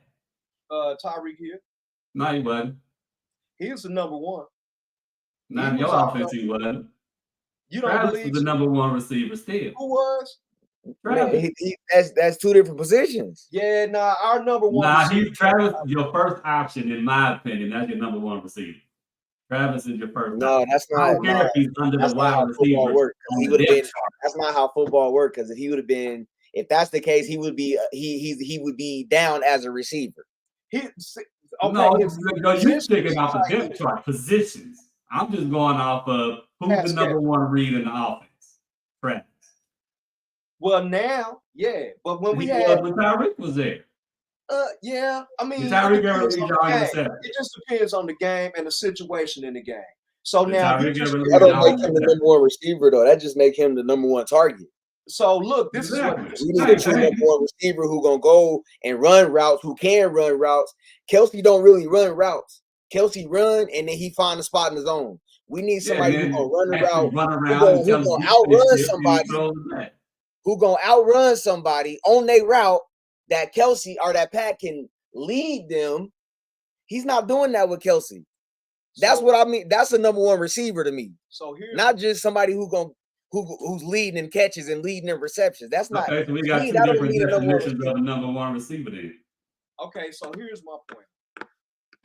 Tyreek Hill. No, he wasn't. He was the number one. Not in your offense, he wasn't. You don't Travis believe was the number one receiver still. Who was? Man, that's two different positions. Yeah, our number one. Travis is your first option, in my opinion. That's your number one receiver. Travis is your first. No, option. that's not. I don't care if he's under the wide receiver. He would have been. That's not how football works. Because if he would have been, if that's the case, he would be. He would be down as a receiver. You're sticking off the depth chart positions. I'm just going off of who's the number one read in the offense. Travis. Well, now, yeah, but when when Tyreek was there. Yeah, I mean, it just depends on the game and the situation in the game. So now, that don't make him the number one receiver though. That just make him the number one target. So look, this is what we need a true number one receiver who gonna go and run routes, who can run routes. Kelsey don't really run routes. Kelsey run and then he find a spot in his own. We need somebody who gonna run the route, who gonna outrun somebody. Who gonna outrun somebody on their route that Kelsey or that Pat can lead them. He's not doing that with Kelsey. That's what I mean. That's a number one receiver to me. So here's not just somebody who's leading in catches and leading in receptions. That's not. Okay, so we got two different definitions of a number one receiver then. Okay, so here's my point.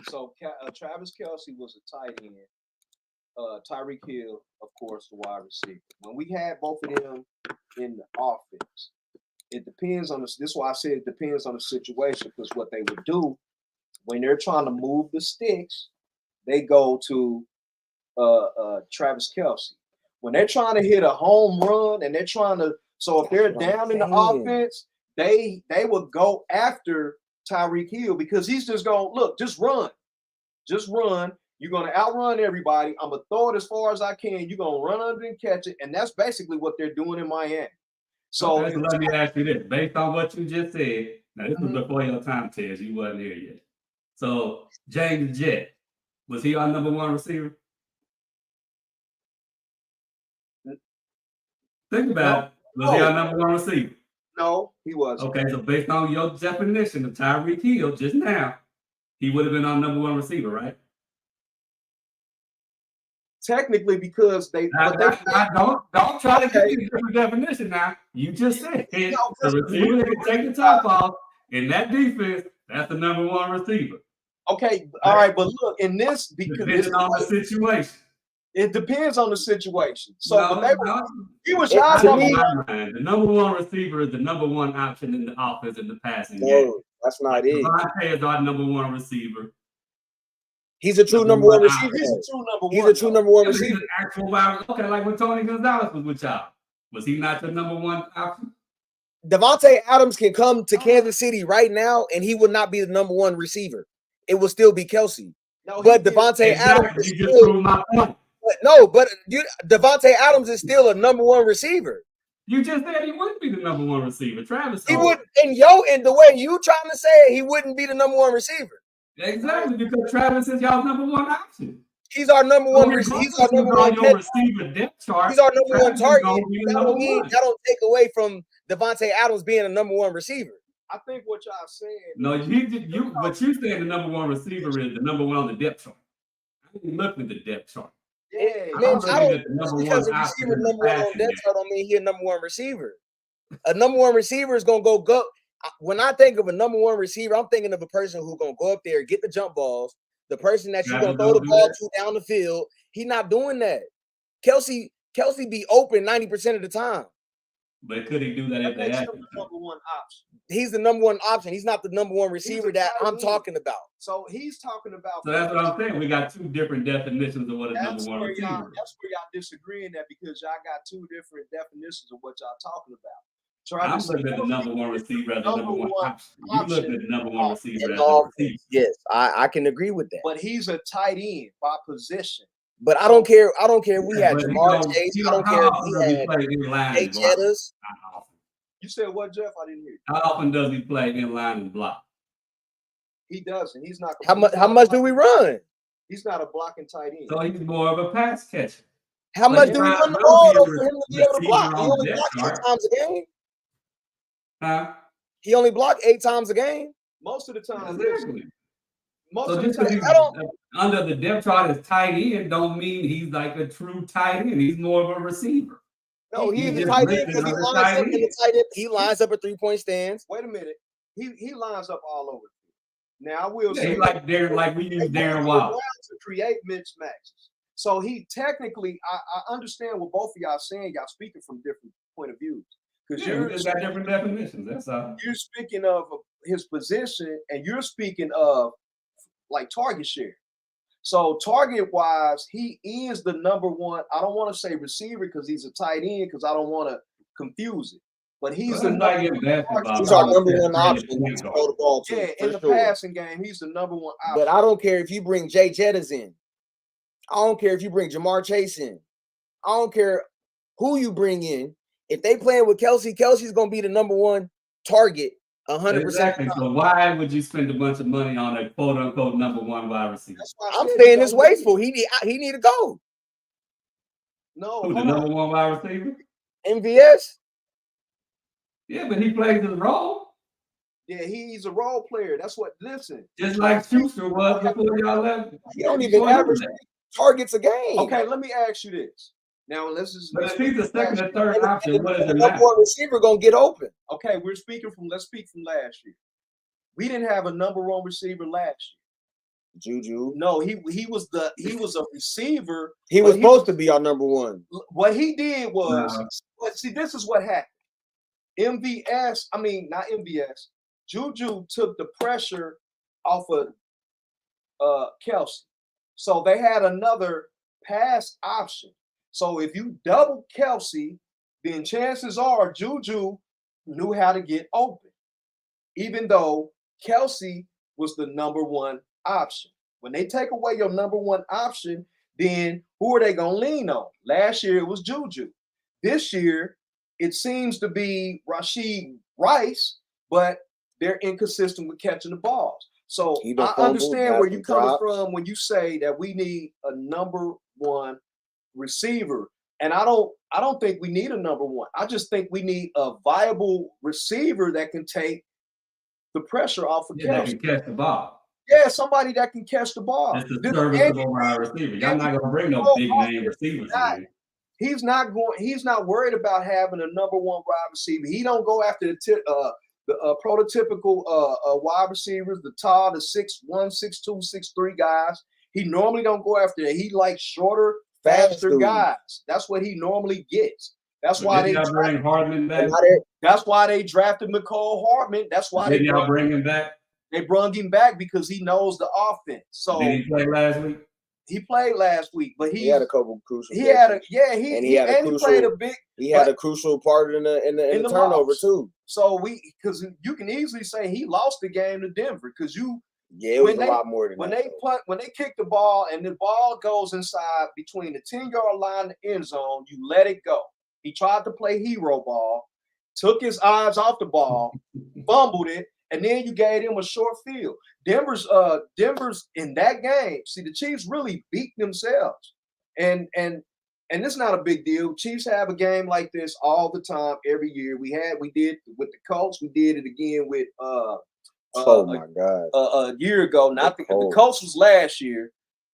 So Travis Kelsey was a tight end. Tyreek Hill, of course, the wide receiver. When we had both of them in the offense, it depends on this. This is why I said it depends on the situation, because what they would do when they're trying to move the sticks, they go to Travis Kelsey. When they're trying to hit a home run and they're trying to, so if they're down in the offense, they would go after Tyreek Hill because he's just going, look, just run. Just run. You're going to outrun everybody. I'm going to throw it as far as I can. You're going to run under and catch it. And that's basically what they're doing in Miami. So let me ask you this. Based on what you just said, now this was before your time, Tez. You wasn't here yet. So James Jett, was he our number one receiver? Think about it. Was he our number one receiver? No, he wasn't. Okay, so based on your definition of Tyreek Hill just now, he would have been our number one receiver, right? Technically, because they don't try to get a different definition now. You just said the receiver that can take the top off in that defense, that's the number one receiver. Okay, all right, but look, in this depends on the situation. It depends on the situation. So he was the number one receiver is the number one option in the offense in the passing game. That's not it. Devontae is our number one receiver. He's a true number one receiver. He's a true number one receiver. Okay, like when Tony Gonzalez was with y'all. Was he not the number one option? Devontae Adams can come to Kansas City right now, and he would not be the number one receiver. It will still be Kelsey. But Devontae Adams is still, Devontae Adams is still a number one receiver. You just said he wouldn't be the number one receiver. Travis. He would, and the way you trying to say it, he wouldn't be the number one receiver. Exactly, because Travis is y'all's number one option. He's our number one receiver. He's our number one receiver depth chart. He's our number one target. That don't take away from Devontae Adams being a number one receiver. I think what y'all saying. No, but you saying the number one receiver is the number one on the depth chart. I didn't look at the depth chart. Yeah, because a receiver number one on depth chart don't mean he a number one receiver. A number one receiver is gonna go. When I think of a number one receiver, I'm thinking of a person who's gonna go up there, get the jump balls. The person that you're gonna throw the ball to down the field. He's not doing that. Kelsey be open 90% of the time. But could he do that if they had the number one option? He's the number one option. He's not the number one receiver that I'm talking about. So he's talking about. So that's what I'm saying. We got two different definitions of what a number one receiver is. That's where y'all disagreeing that because y'all got two different definitions of what y'all talking about. I'm looking at the number one receiver as the number one option. You look at the number one receiver as the receiver. Yes, I can agree with that. But he's a tight end by position. But I don't care. I don't care if we had Jamar Chase. I don't care if we had Jay Jettas. You said what, Jeff? I didn't hear you. How often does he play in line and block? He doesn't. He's not. How much do we run? He's not a blocking tight end. So he's more of a pass catcher. How much do we run the ball for him to be able to block? He only blocks 8 times a game. Huh? He only blocked 8 times a game. Most of the time. Exactly. Most so of the time. I don't, under the depth chart as tight end don't mean he's like a true tight end. He's more of a receiver. No, he's a tight end because he lines up in the tight end. He lines up at 3-point stands. Wait a minute. He lines up all over. Now I will say like we use Darren Waller to create mismatches. So he technically, I understand what both of y'all saying. Y'all speaking from different point of views. Because you just got different definitions. That's all. You're speaking of his position, and you're speaking of like target share. So target wise, he is the number one. I don't want to say receiver because he's a tight end because I don't want to confuse it. But he's the number one. He's our number one option to throw the ball to. Yeah, in the passing game, he's the number one option. But I don't care if you bring Jay Jettas in. I don't care if you bring Jamar Chase in. I don't care who you bring in. If they playing with Kelsey, Kelsey's gonna be the number one target 100%. Exactly. So why would you spend a bunch of money on a quote unquote number one wide receiver? I'm saying it's wasteful. He need to go. No, who's the number one wide receiver? MVS. Yeah, but he plays his role. Yeah, he's a role player. That's what. Listen, just like Schuster was before y'all left. He don't even average targets a game. Okay, let me ask you this. Now let's just. But if he's the second or third option, what is the number one receiver gonna get open? Okay, let's speak from last year. We didn't have a number one receiver last year. Juju. No, he was a receiver. He was supposed to be our number one. What he did was, see, this is what happened. Not MVS. Juju took the pressure off of Kelsey. So they had another pass option. So if you double Kelsey, then chances are Juju knew how to get open, even though Kelsey was the number one option. When they take away your number one option, then who are they going to lean on? Last year, it was Juju. This year, it seems to be Rashid Rice, but they're inconsistent with catching the balls. So I understand where you're coming from when you say that we need a number one receiver. And I don't think we need a number one. I just think we need a viable receiver that can take the pressure off of Kelsey. That can catch the ball. Yeah, somebody that can catch the ball. It's a serviceable wide receiver. Y'all not gonna bring no big name receivers. He's not worried about having a number one wide receiver. He don't go after the prototypical wide receivers, the tall, the 6'1", 6'2", 6'3" guys. He normally don't go after that. He likes shorter, faster guys. That's what he normally gets. That's why they bring Hardman back. That's why they drafted McCall Hardman. That's why they bring him back. They brought him back because he knows the offense. So did he play last week? He played last week, but he had a couple crucial. He had a crucial part in the turnover too. So because you can easily say he lost the game to Denver because it was a lot more than when they kick the ball and the ball goes inside between the 10-yard line and the end zone, you let it go. He tried to play hero ball, took his eyes off the ball, fumbled it, and then you gave him a short field. Denver's in that game. See, the Chiefs really beat themselves, and it's not a big deal. Chiefs have a game like this all the time, every year. We did with the Colts. We did it again with oh my God, a year ago. Not the Colts was last year.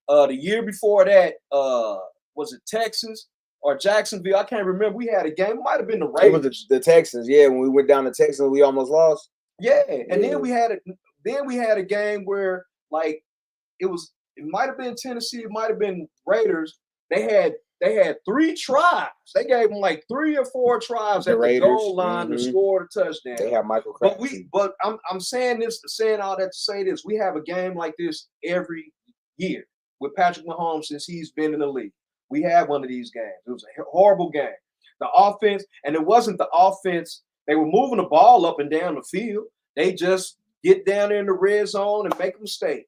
The year before that, was it Texas or Jacksonville? I can't remember. We had a game. It might have been the Raiders. It was the Texans. Yeah, when we went down to Texas, we almost lost. Yeah, and then we had a game where like it might have been Tennessee, it might have been Raiders. They had 3 tries. They gave them like 3 or 4 tries at the goal line to score the touchdown. They have Michael Crabtree. But I'm saying all that to say this. We have a game like this every year with Patrick Mahomes since he's been in the league. We had one of these games. It was a horrible game. The offense, and it wasn't the offense. They were moving the ball up and down the field. They just get down there in the red zone and make a mistake.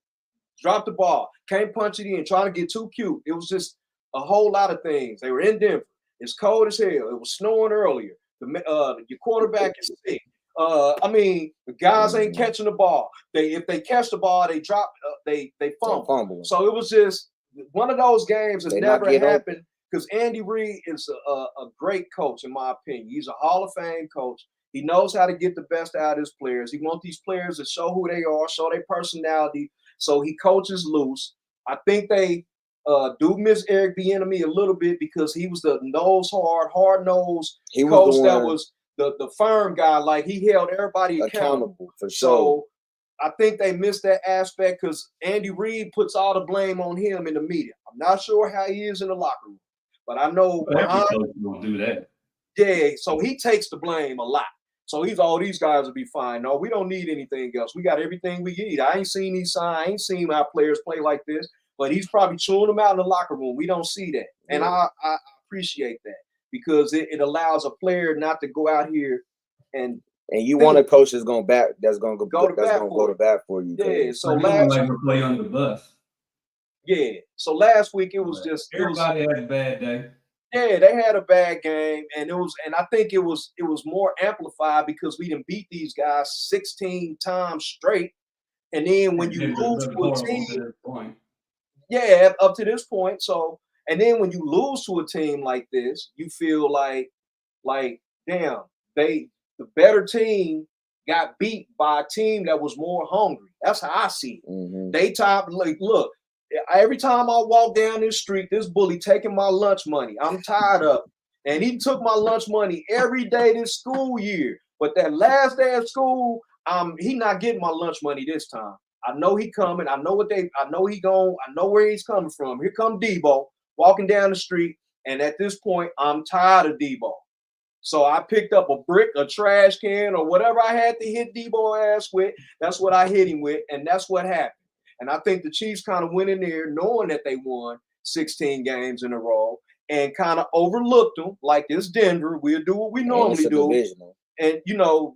Drop the ball. Can't punch it in. Trying to get too cute. It was just a whole lot of things. They were in Denver. It's cold as hell. It was snowing earlier. Your quarterback is sick. The guys ain't catching the ball. If they catch the ball, they drop. They fumble. So it was just one of those games that never happened. Because Andy Reid is a great coach, in my opinion. He's a Hall of Fame coach. He knows how to get the best out of his players. He wants these players to show who they are, show their personality. So he coaches loose. I think they do miss Eric Bieniemy a little bit because he was the hard-nosed coach that was the firm guy. Like, he held everybody accountable. For sure. So I think they missed that aspect because Andy Reid puts all the blame on him in the media. I'm not sure how he is in the locker room. But I know don't do that. Yeah, so he takes the blame a lot. So these guys will be fine. No, we don't need anything else. We got everything we need. I ain't seen these signs. I ain't seen our players play like this. But he's probably chewing them out in the locker room. We don't see that. And I appreciate that because it allows a player not to go out here and you want a coach that's going to go to bat for you. Yeah, so play on the bus. Yeah. So last week it was just everybody had a bad day. Yeah, they had a bad game, and I think it was more amplified because we didn't beat these guys 16 times straight. And then when you lose to a team, up to this point. So, and then when you lose to a team like this, you feel like damn, the better team got beat by a team that was more hungry. That's how I see it. Mm-hmm. Look. Every time I walk down this street, this bully taking my lunch money. I'm tired of it. And he took my lunch money every day this school year. But that last day of school, he not getting my lunch money this time. I know he coming. I know where he's coming from. Here come Debo walking down the street. And at this point, I'm tired of Debo. So I picked up a brick, a trash can, or whatever I had to hit Debo ass with. That's what I hit him with. And that's what happened. And I think the Chiefs kind of went in there knowing that they won 16 games in a row and kind of overlooked them. Like this Denver, we'll do what we normally do. Divisional. And,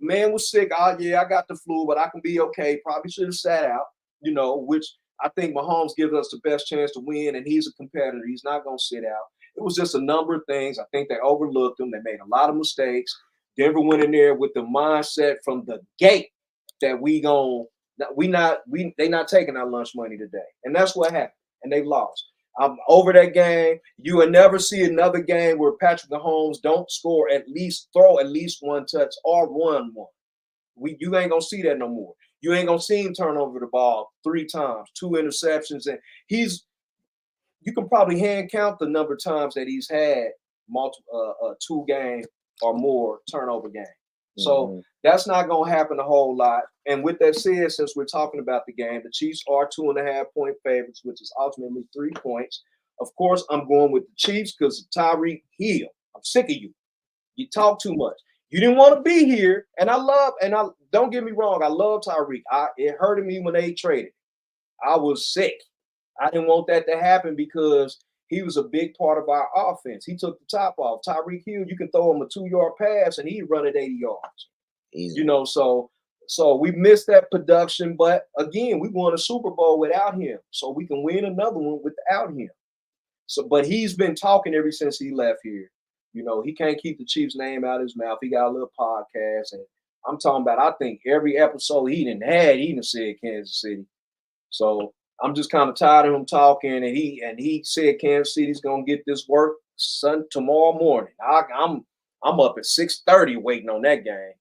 man was sick. I got the flu, but I can be okay. Probably should have sat out, which I think Mahomes gives us the best chance to win, and he's a competitor. He's not going to sit out. It was just a number of things. I think they overlooked them. They made a lot of mistakes. Denver went in there with the mindset from the gate that they not taking our lunch money today. And that's what happened. And they lost. I'm over that game. You will never see another game where Patrick Mahomes don't throw at least one touch or run one. You ain't gonna see that no more. You ain't gonna see him turn over the ball 3 times, 2 interceptions, and you can probably hand count the number of times that he's had multiple 2 game or more turnover game. So that's not going to happen a whole lot. And with that said, since we're talking about the game, the Chiefs are 2.5-point favorites, which is ultimately 3 points. Of course, I'm going with the Chiefs because of Tyreek Hill. I'm sick of you. You talk too much. You didn't want to be here. And don't get me wrong, I love Tyreek. It hurted me when they traded. I was sick. I didn't want that to happen because he was a big part of our offense. He took the top off. Tyreek Hill, you can throw him a 2-yard pass and he'd run it 80 yards. Easy. So we missed that production. But again, we won a Super Bowl without him. So we can win another one without him. But he's been talking ever since he left here You know, he can't keep the Chiefs' name out of his mouth. He got a little podcast, and I'm talking about. I think every episode he done said Kansas City. So I'm just kind of tired of him talking. And he said Kansas City's gonna get this work tomorrow morning. I'm up at 6:30 waiting on that game.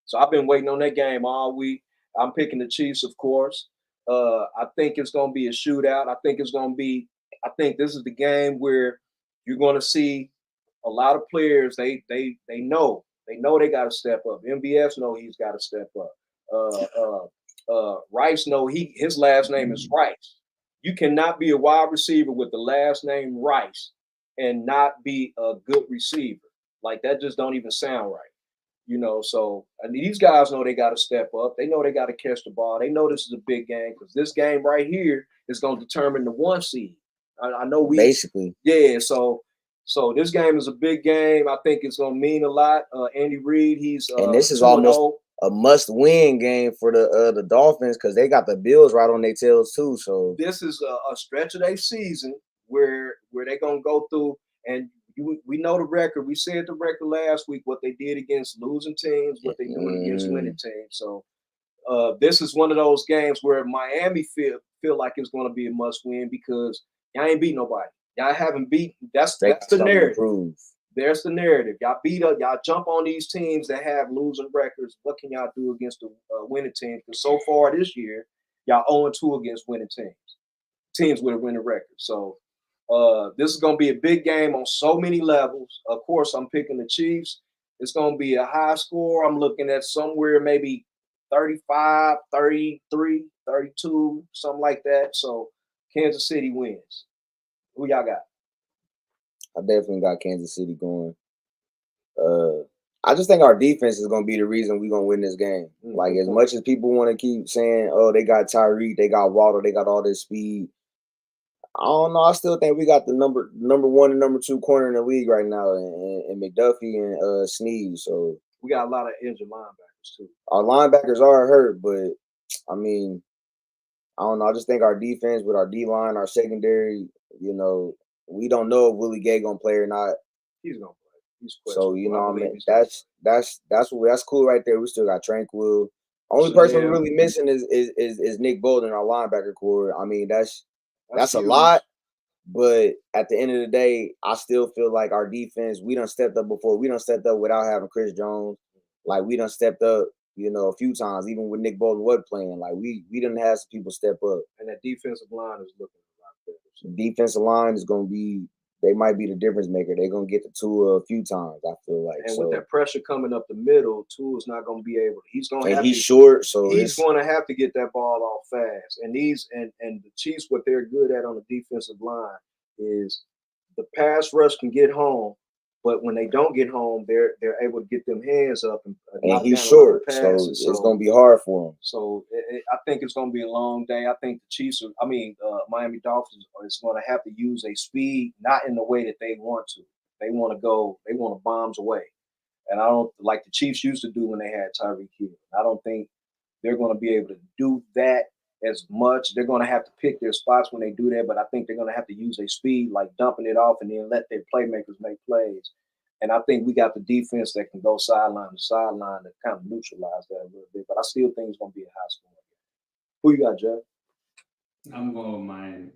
So I've been waiting on that game all week. I'm picking the Chiefs, of course. I think it's gonna be a shootout. I think this is the game where you're gonna see a lot of players. They know they got to step up. MBS know he's got to step up. Rice know his last name is Rice. You cannot be a wide receiver with the last name Rice and not be a good receiver. Like that just don't even sound right. You know, so these guys know they got to step up. They know they got to catch the ball. They know this is a big game because this game right here is going to determine the 1 seed. I know basically. Yeah, so this game is a big game. I think it's going to mean a lot. Andy Reid, he's and this is almost a must-win game for the Dolphins because they got the Bills right on their tails too. So this is a stretch of their season where they're gonna go through, and we know the record. We said the record last week what they did against losing teams, what they doing against winning teams. So this is one of those games where Miami feel like it's going to be a must-win because y'all ain't beat nobody. Y'all haven't beat. That's the narrative. There's the narrative. Y'all beat up. Y'all jump on these teams that have losing records. What can y'all do against the winning teams? Because so far this year, y'all 0-2 against winning teams with a winning record. So this is going to be a big game on so many levels. Of course, I'm picking the Chiefs. It's going to be a high score. I'm looking at somewhere maybe 35, 33, 32, something like that. So Kansas City wins. Who y'all got? I definitely got Kansas City going. I just think our defense is going to be the reason we're going to win this game. Like, as much as people want to keep saying, oh, they got Tyreek, they got Waddle, they got all this speed. I don't know. I still think we got the number 1 and number 2 corner in the league right now, and McDuffie and Sneed. So we got a lot of injured linebackers too. Our linebackers are hurt, but I mean, I don't know. I just think our defense with our D line, our secondary, you know, we don't know if Willie Gay gonna play or not. He's gonna play. He's so you know, I mean, that's cool right there. We still got Tranquil. Only person we're really missing is Nick Bolden, our linebacker core. I mean, that's a lot. But at the end of the day, I still feel like our defense, we done stepped up before. We done stepped up without having Chris Jones. Like, we done stepped up, you know, a few times, even when Nick Bolton was playing. Like, we done have some people step up. And that defensive line is looking a lot better. So defensive line is going to be, they might be the difference maker. They're going to get the Tua a few times, I feel like. And with that pressure coming up the middle, Tua's not going to be able to. He's going to have he's short, so he's going to have to get that ball off fast. And and the Chiefs, what they're good at on the defensive line is the pass rush can get home, but when they don't get home, they're able to get them hands up. And he's short, so it's going to be hard for him. So I think it's going to be a long day. I think the Chiefs, Miami Dolphins is going to have to use a speed, not in the way that they want to. They want to bombs away. And I don't like the Chiefs used to do when they had Tyreek Hill. I don't think they're going to be able to do that as much. They're going to have to pick their spots when they do that, but I think they're going to have to use their speed, like dumping it off and then let their playmakers make plays. And I think we got the defense that can go sideline to sideline to kind of neutralize that a little bit. But I still think it's going to be a high score. Who you got, Jeff? I'm going with Miami.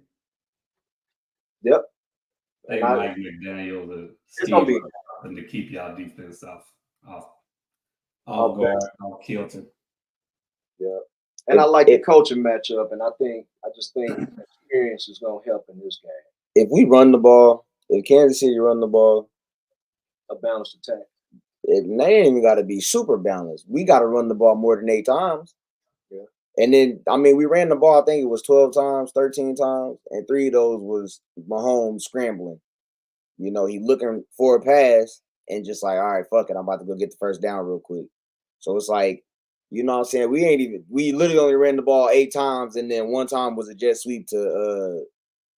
Yep. I think Mike McDaniel to steal and to keep y'all defense off guard, off kilter. Yeah. And I like the coaching matchup, and I just think experience is going to help in this game. If we run the ball, if Kansas City run the ball, a balanced attack. They ain't even got to be super balanced. We got to run the ball more than 8 times. Yeah. And then, I mean, we ran the ball, I think it was 12 times, 13 times, and 3 of those was Mahomes scrambling. You know, he looking for a pass and just like, all right, fuck it, I'm about to go get the first down real quick. So it's like, you know what I'm saying? We literally only ran the ball 8 times, and then 1 time was a jet sweep to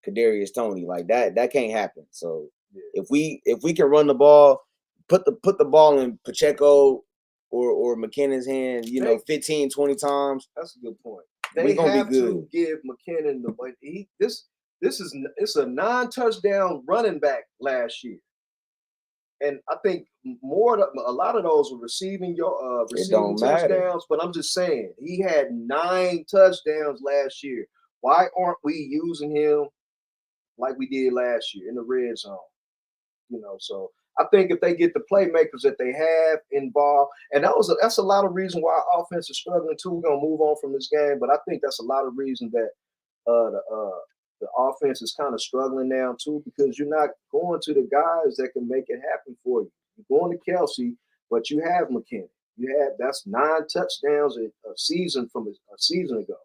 Kadarius Toney. Like that can't happen. So if we can run the ball, put the ball in Pacheco or McKinnon's hand, 15, 20 times. That's a good point. We're gonna be good. To give McKinnon the way it's a non-touchdown running back last year. and I think a lot of those were receiving touchdowns. But I'm just saying, he had 9 touchdowns last year. Why aren't we using him like we did last year in the red zone? So I think if they get the playmakers that they have involved, and that's a lot of reason why our offense is struggling too. We're gonna move on from this game, but I think that's a lot of reason that the offense is kind of struggling now too, because you're not going to the guys that can make it happen for you. You're going to Kelsey, but you have McKinney. That's 9 touchdowns a season from a season ago.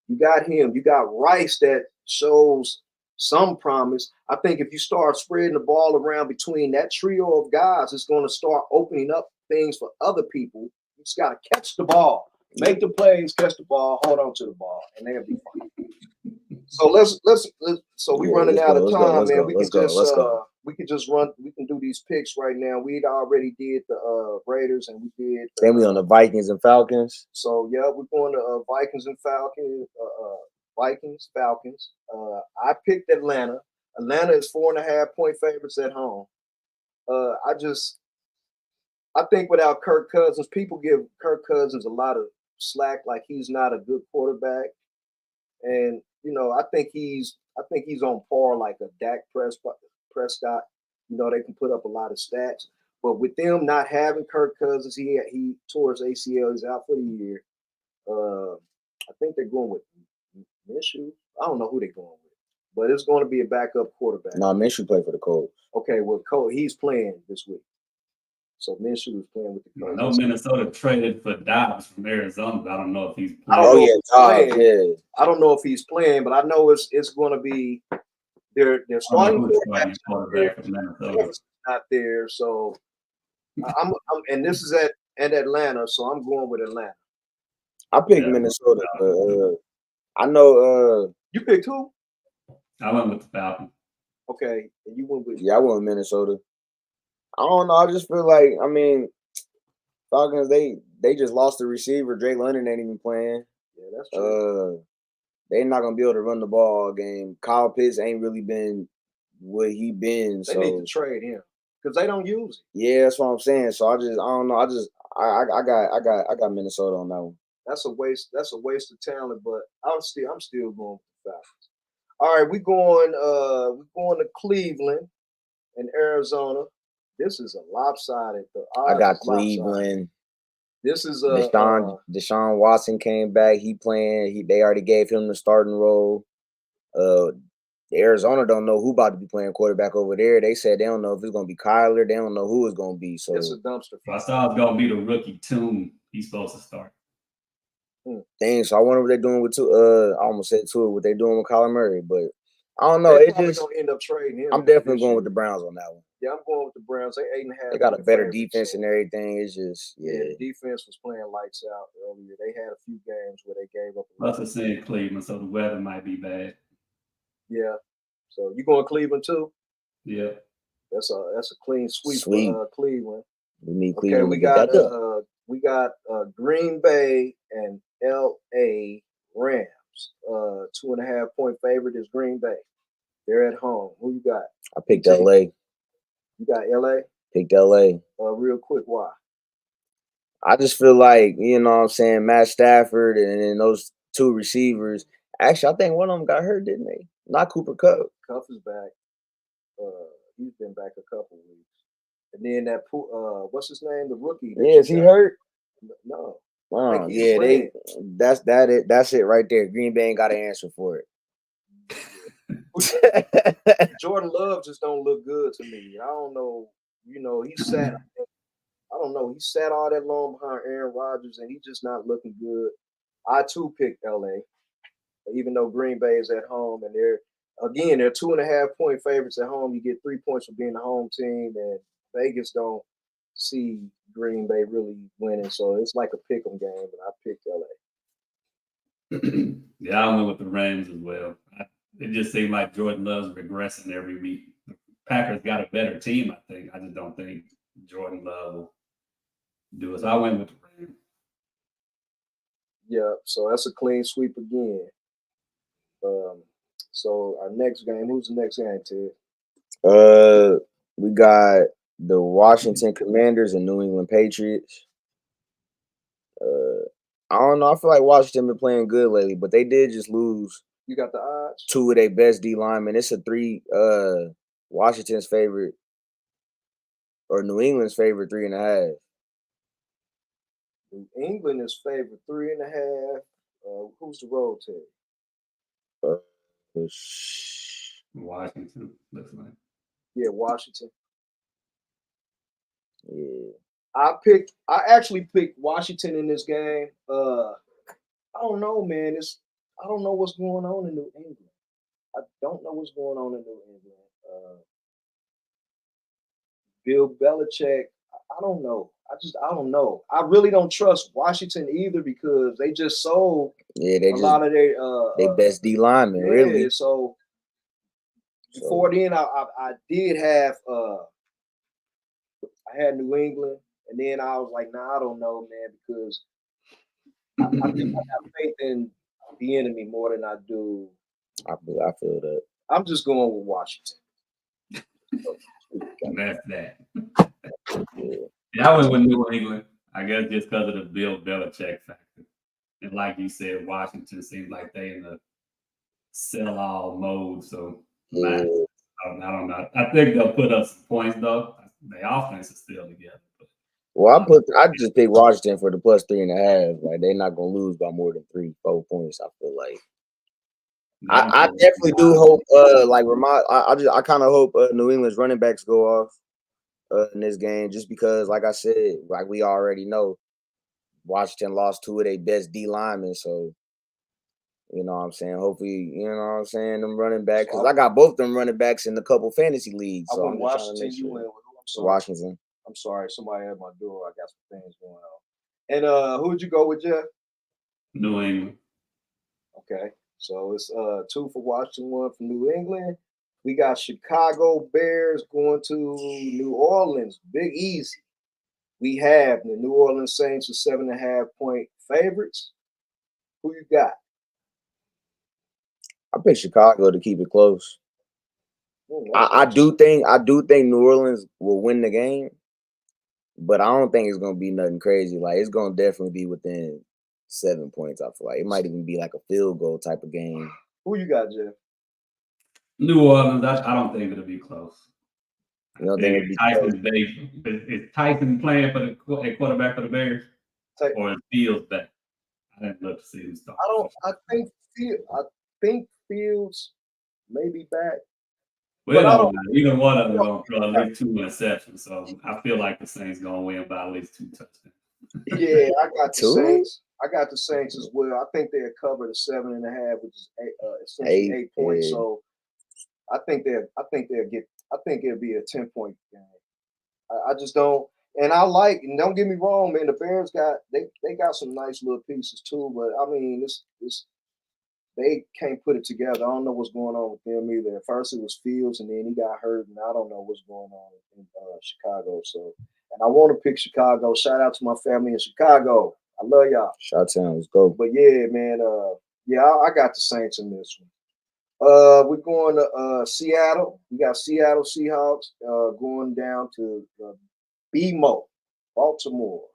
You got him. You got Rice that shows some promise. I think if you start spreading the ball around between that trio of guys, it's going to start opening up things for other people. You just got to catch the ball, make the plays, catch the ball, hold on to the ball, and they'll be fine. So let's so we running out of time, man. We can just run. We can do these picks right now. We'd already did the Raiders, and we did. Then we on the Vikings and Falcons. So yeah, we're going to Vikings and Falcons. Falcons. I picked Atlanta. Atlanta is 4.5-point favorites at home. I think without Kirk Cousins, people give Kirk Cousins a lot of slack, like he's not a good quarterback. And I think he's on par like a Dak Prescott. They can put up a lot of stats, but with them not having Kirk Cousins, he tore his ACL. He's out for the year. I think they're going with Minshew. I don't know who they're going with, but it's going to be a backup quarterback. No, Minshew played for the Colts. Okay, well, he's playing this week. So Minshew is playing with the Colts. I know Minnesota traded for Dobbs from Arizona, but I don't know if he's playing. I don't know if he's playing, but I know it's going to be their starting quarterback from Minnesota not there. So I'm and this is at Atlanta, so I'm going with Atlanta. I picked Minnesota, but I know you picked who? I went with the Falcons. Okay, and you went with I went with Minnesota. I don't know. I just feel like, Falcons, they just lost the receiver. Drake London ain't even playing. Yeah, that's true. They're not gonna be able to run the ball all game. Kyle Pitts ain't really been what he been. They need to trade him because they don't use it. Yeah, that's what I'm saying. So I don't know. I got Minnesota on that one. That's a waste. That's a waste of talent. But I'm still going with the Falcons. All right, we're going to Cleveland and Arizona. This is a lopsided. I got Cleveland. This is Deshaun Watson came back. He playing. They already gave him the starting role. Arizona don't know who about to be playing quarterback over there. They said they don't know if it's gonna be Kyler. They don't know who it's gonna be. So it's a dumpster fire. I saw it's gonna be the rookie Toon. He's supposed to start. Dang, so I wonder what they're doing with I almost said Tua, what they're doing with Kyler Murray, but I don't know. They're probably gonna end up trading him. I'm definitely going with the Browns on that one. Yeah, I'm going with the Browns. They got a better defense and everything. It's just the defense was playing lights out earlier. They had a few games where they gave up. Plus, it's in Cleveland, so the weather might be bad. Yeah. So you going Cleveland too? Yeah. That's a clean sweep for Cleveland. We need Cleveland. We got Green Bay and LA Rams. 2.5-point favorite is Green Bay. They're at home. Who you got? I picked LA. You got LA? Picked LA. Real quick, why? I just feel like, Matt Stafford and then those two receivers. Actually, I think one of them got hurt, didn't they? Not Cooper Kupp. Kupp is back. He's been back a couple weeks. And then that what's his name? The rookie. Yeah, is he hurt? No. Oh, yeah, that's it right there. Green Bay ain't got an answer for it. Jordan Love just don't look good to me. I don't know. He sat. I don't know. He sat all that long behind Aaron Rodgers, and he's just not looking good. I too picked LA, even though Green Bay is at home, and they're 2.5-point favorites at home. You get 3 points for being the home team, and Vegas don't see Green Bay really winning, so it's like a pick 'em game. But I picked LA. Yeah, I went with the Rams as well. It just seemed like Jordan Love's regressing every week. The Packers got a better team, I think. I just don't think Jordan Love will do it. So I went with the Rams. Yeah, so that's a clean sweep again. So our next game, who's the next game, Ted? We got The Washington Commanders and New England Patriots. I don't know. I feel like Washington been playing good lately, but they did just lose You got the odds? 2 of their best D linemen. It's a 3. Washington's favorite or New England's favorite 3.5. New England is favored 3.5. Who's the road team? Washington looks like. Yeah, Washington. Yeah. I actually picked Washington in this game. I don't know, man. I don't know what's going on in New England. I don't know what's going on in New England. Bill Belichick, I don't know. I don't know. I really don't trust Washington either because they just sold they a lot of their best D linemen, really. So before then, I did have I had New England, and then I was like, nah, I don't know, man, because I have faith in the enemy more than I do. I feel that. I'm just going with Washington. That's that. Yeah. I went with New England. I guess just because of the Bill Belichick factor. And like you said, Washington seems like they in the sell-all mode. So Yeah. I don't know. I think they'll put up some points though. Their offense is still together. But, Well, I just picked Washington for the plus 3.5. Like they're not gonna lose by more than 3-4 points. I feel like. I definitely do hope. I kind of hope New England's running backs go off in this game, just because, like I said, like we already know, Washington lost 2 of their best D linemen. So, you know what I'm saying? Hopefully, you know what I'm saying, them running backs, because I got both them running backs in a couple fantasy leagues. So I'm just Washington, trying to make sure. You went with who? I'm sorry. Washington. I'm sorry, somebody at my door. I got some things going on. And who'd you go with, Jeff? New England. Okay, so it's 2 for Washington, 1 for New England. We got Chicago Bears going to New Orleans. Big Easy. We have the New Orleans Saints are 7.5-point favorites. Who you got? I picked Chicago to keep it close. I do think New Orleans will win the game, but I don't think it's gonna be nothing crazy. Like it's gonna definitely be within 7 points. I feel like it might even be like a field goal type of game. Who you got, Jeff? New Orleans. I don't think it'll be close. You don't think it'll be close? Is Tyson playing for the quarterback for the Bears, or is Fields back? I didn't look to see who's starting. I think Fields may be back. Well, I don't know. Either one of them gonna throw at least 2 interceptions, so I feel like the Saints gonna win by at least 2 touchdowns. Yeah, I got the Saints. I got the Saints as well. I think they'll cover the 7.5, which is essentially 8 points. Yeah. So I think it'll be a 10-point game. I just don't, and don't get me wrong, man. The Bears they got some nice little pieces too, but I mean, they can't put it together. I don't know what's going on with them either. At first it was Fields, and then he got hurt, and I don't know what's going on in Chicago. So, and I want to pick Chicago. Shout out to my family in Chicago. I love y'all. Shout out, let's go. But yeah, man. I got the Saints in this one. We're going to Seattle. We got Seattle Seahawks going down to BMO, Baltimore.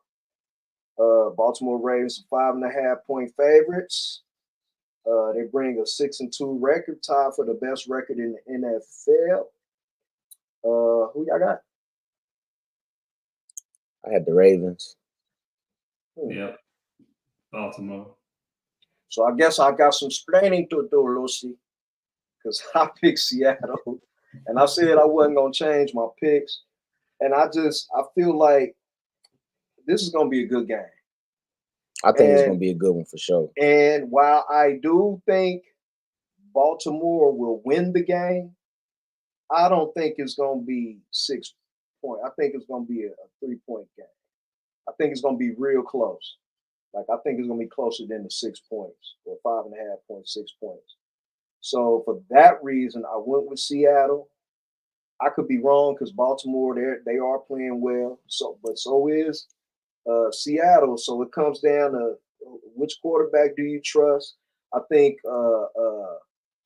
Baltimore Ravens 5.5-point favorites. They bring a 6-2 record, tied for the best record in the NFL. Who y'all got? I had the Ravens. Yep, Baltimore. So I guess I got some explaining to do, Lucy, because I picked Seattle, and I said I wasn't gonna change my picks, and I feel like this is gonna be a good game. I think it's going to be a good one for sure. And while I do think Baltimore will win the game, I don't think it's going to be 6 points. I think it's going to be a 3-point game. I think it's going to be real close. Like, I think it's going to be closer than the 6 points or 5.5 points, 6 points. So for that reason, I went with Seattle. I could be wrong because Baltimore, they are playing well. So is Seattle. So it comes down to which quarterback do you trust? I think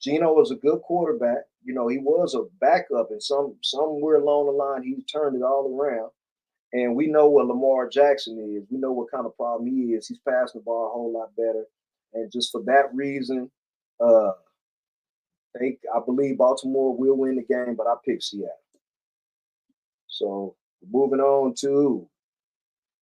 Geno is a good quarterback. you know, he was a backup, and somewhere along the line he turned it all around. And we know what Lamar Jackson is. We know what kind of problem he is. He's passing the ball a whole lot better, and just for that reason, uh, I believe Baltimore will win the game, but I pick Seattle. So moving on to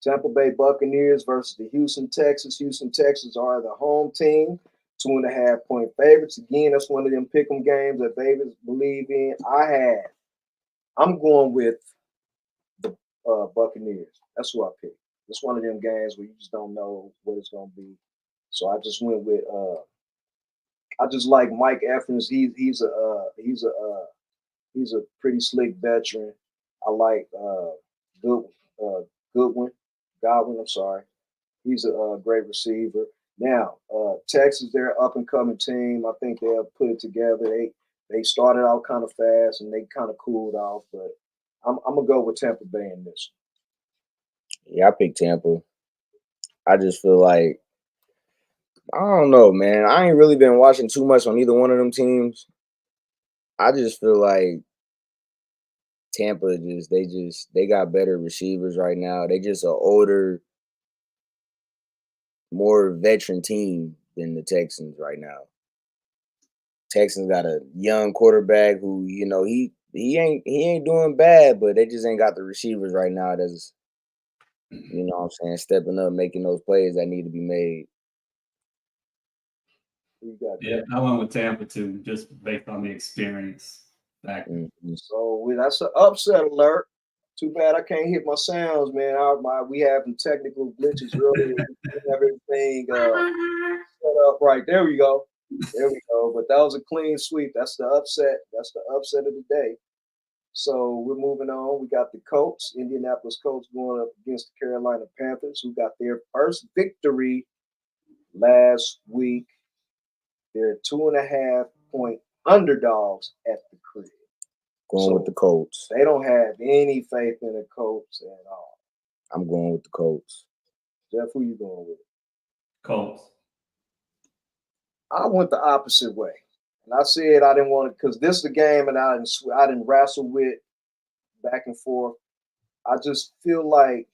Tampa Bay Buccaneers versus the Houston Texans. Houston Texans are the home team, 2.5-point favorites. Again, that's one of them pick'em games that Vegas believe in. I'm going with the Buccaneers. That's who I picked. It's one of them games where you just don't know what it's going to be. So I just went with. I just like Mike Evans. He's a pretty slick veteran. I like Good Goodwin Godwin. I'm sorry. He's a great receiver. Now, Texas, they're an up and coming team. I think they'll put it together. They started out kind of fast and they kind of cooled off, but I'm gonna go with Tampa Bay in this. Yeah, I picked Tampa. I just feel like I don't know, man. I ain't really been watching too much on either one of them teams. I just feel like Tampa they got better receivers right now. They just a older, more veteran team than the Texans right now. Texans got a young quarterback who, he ain't doing bad, but they just ain't got the receivers right now that's, what I'm saying, stepping up, making those plays that need to be made. Yeah, I went with Tampa too, just based on the experience factor. Mm-hmm. So that's an upset alert. Too bad I can't hit my sounds, man. We having technical glitches earlier. We have everything set up right. There we go. There we go. But that was a clean sweep. That's the upset. That's the upset of the day. So we're moving on. We got the Colts, Indianapolis Colts, going up against the Carolina Panthers, who got their first victory last week. They're 2.5-point underdogs at the crib. Going with the Colts. They don't have any faith in the Colts at all. I'm going with the Colts. Jeff, who you going with? Colts. I went the opposite way. And I said I didn't want to, because this is the game and I didn't wrestle with back and forth. I just feel like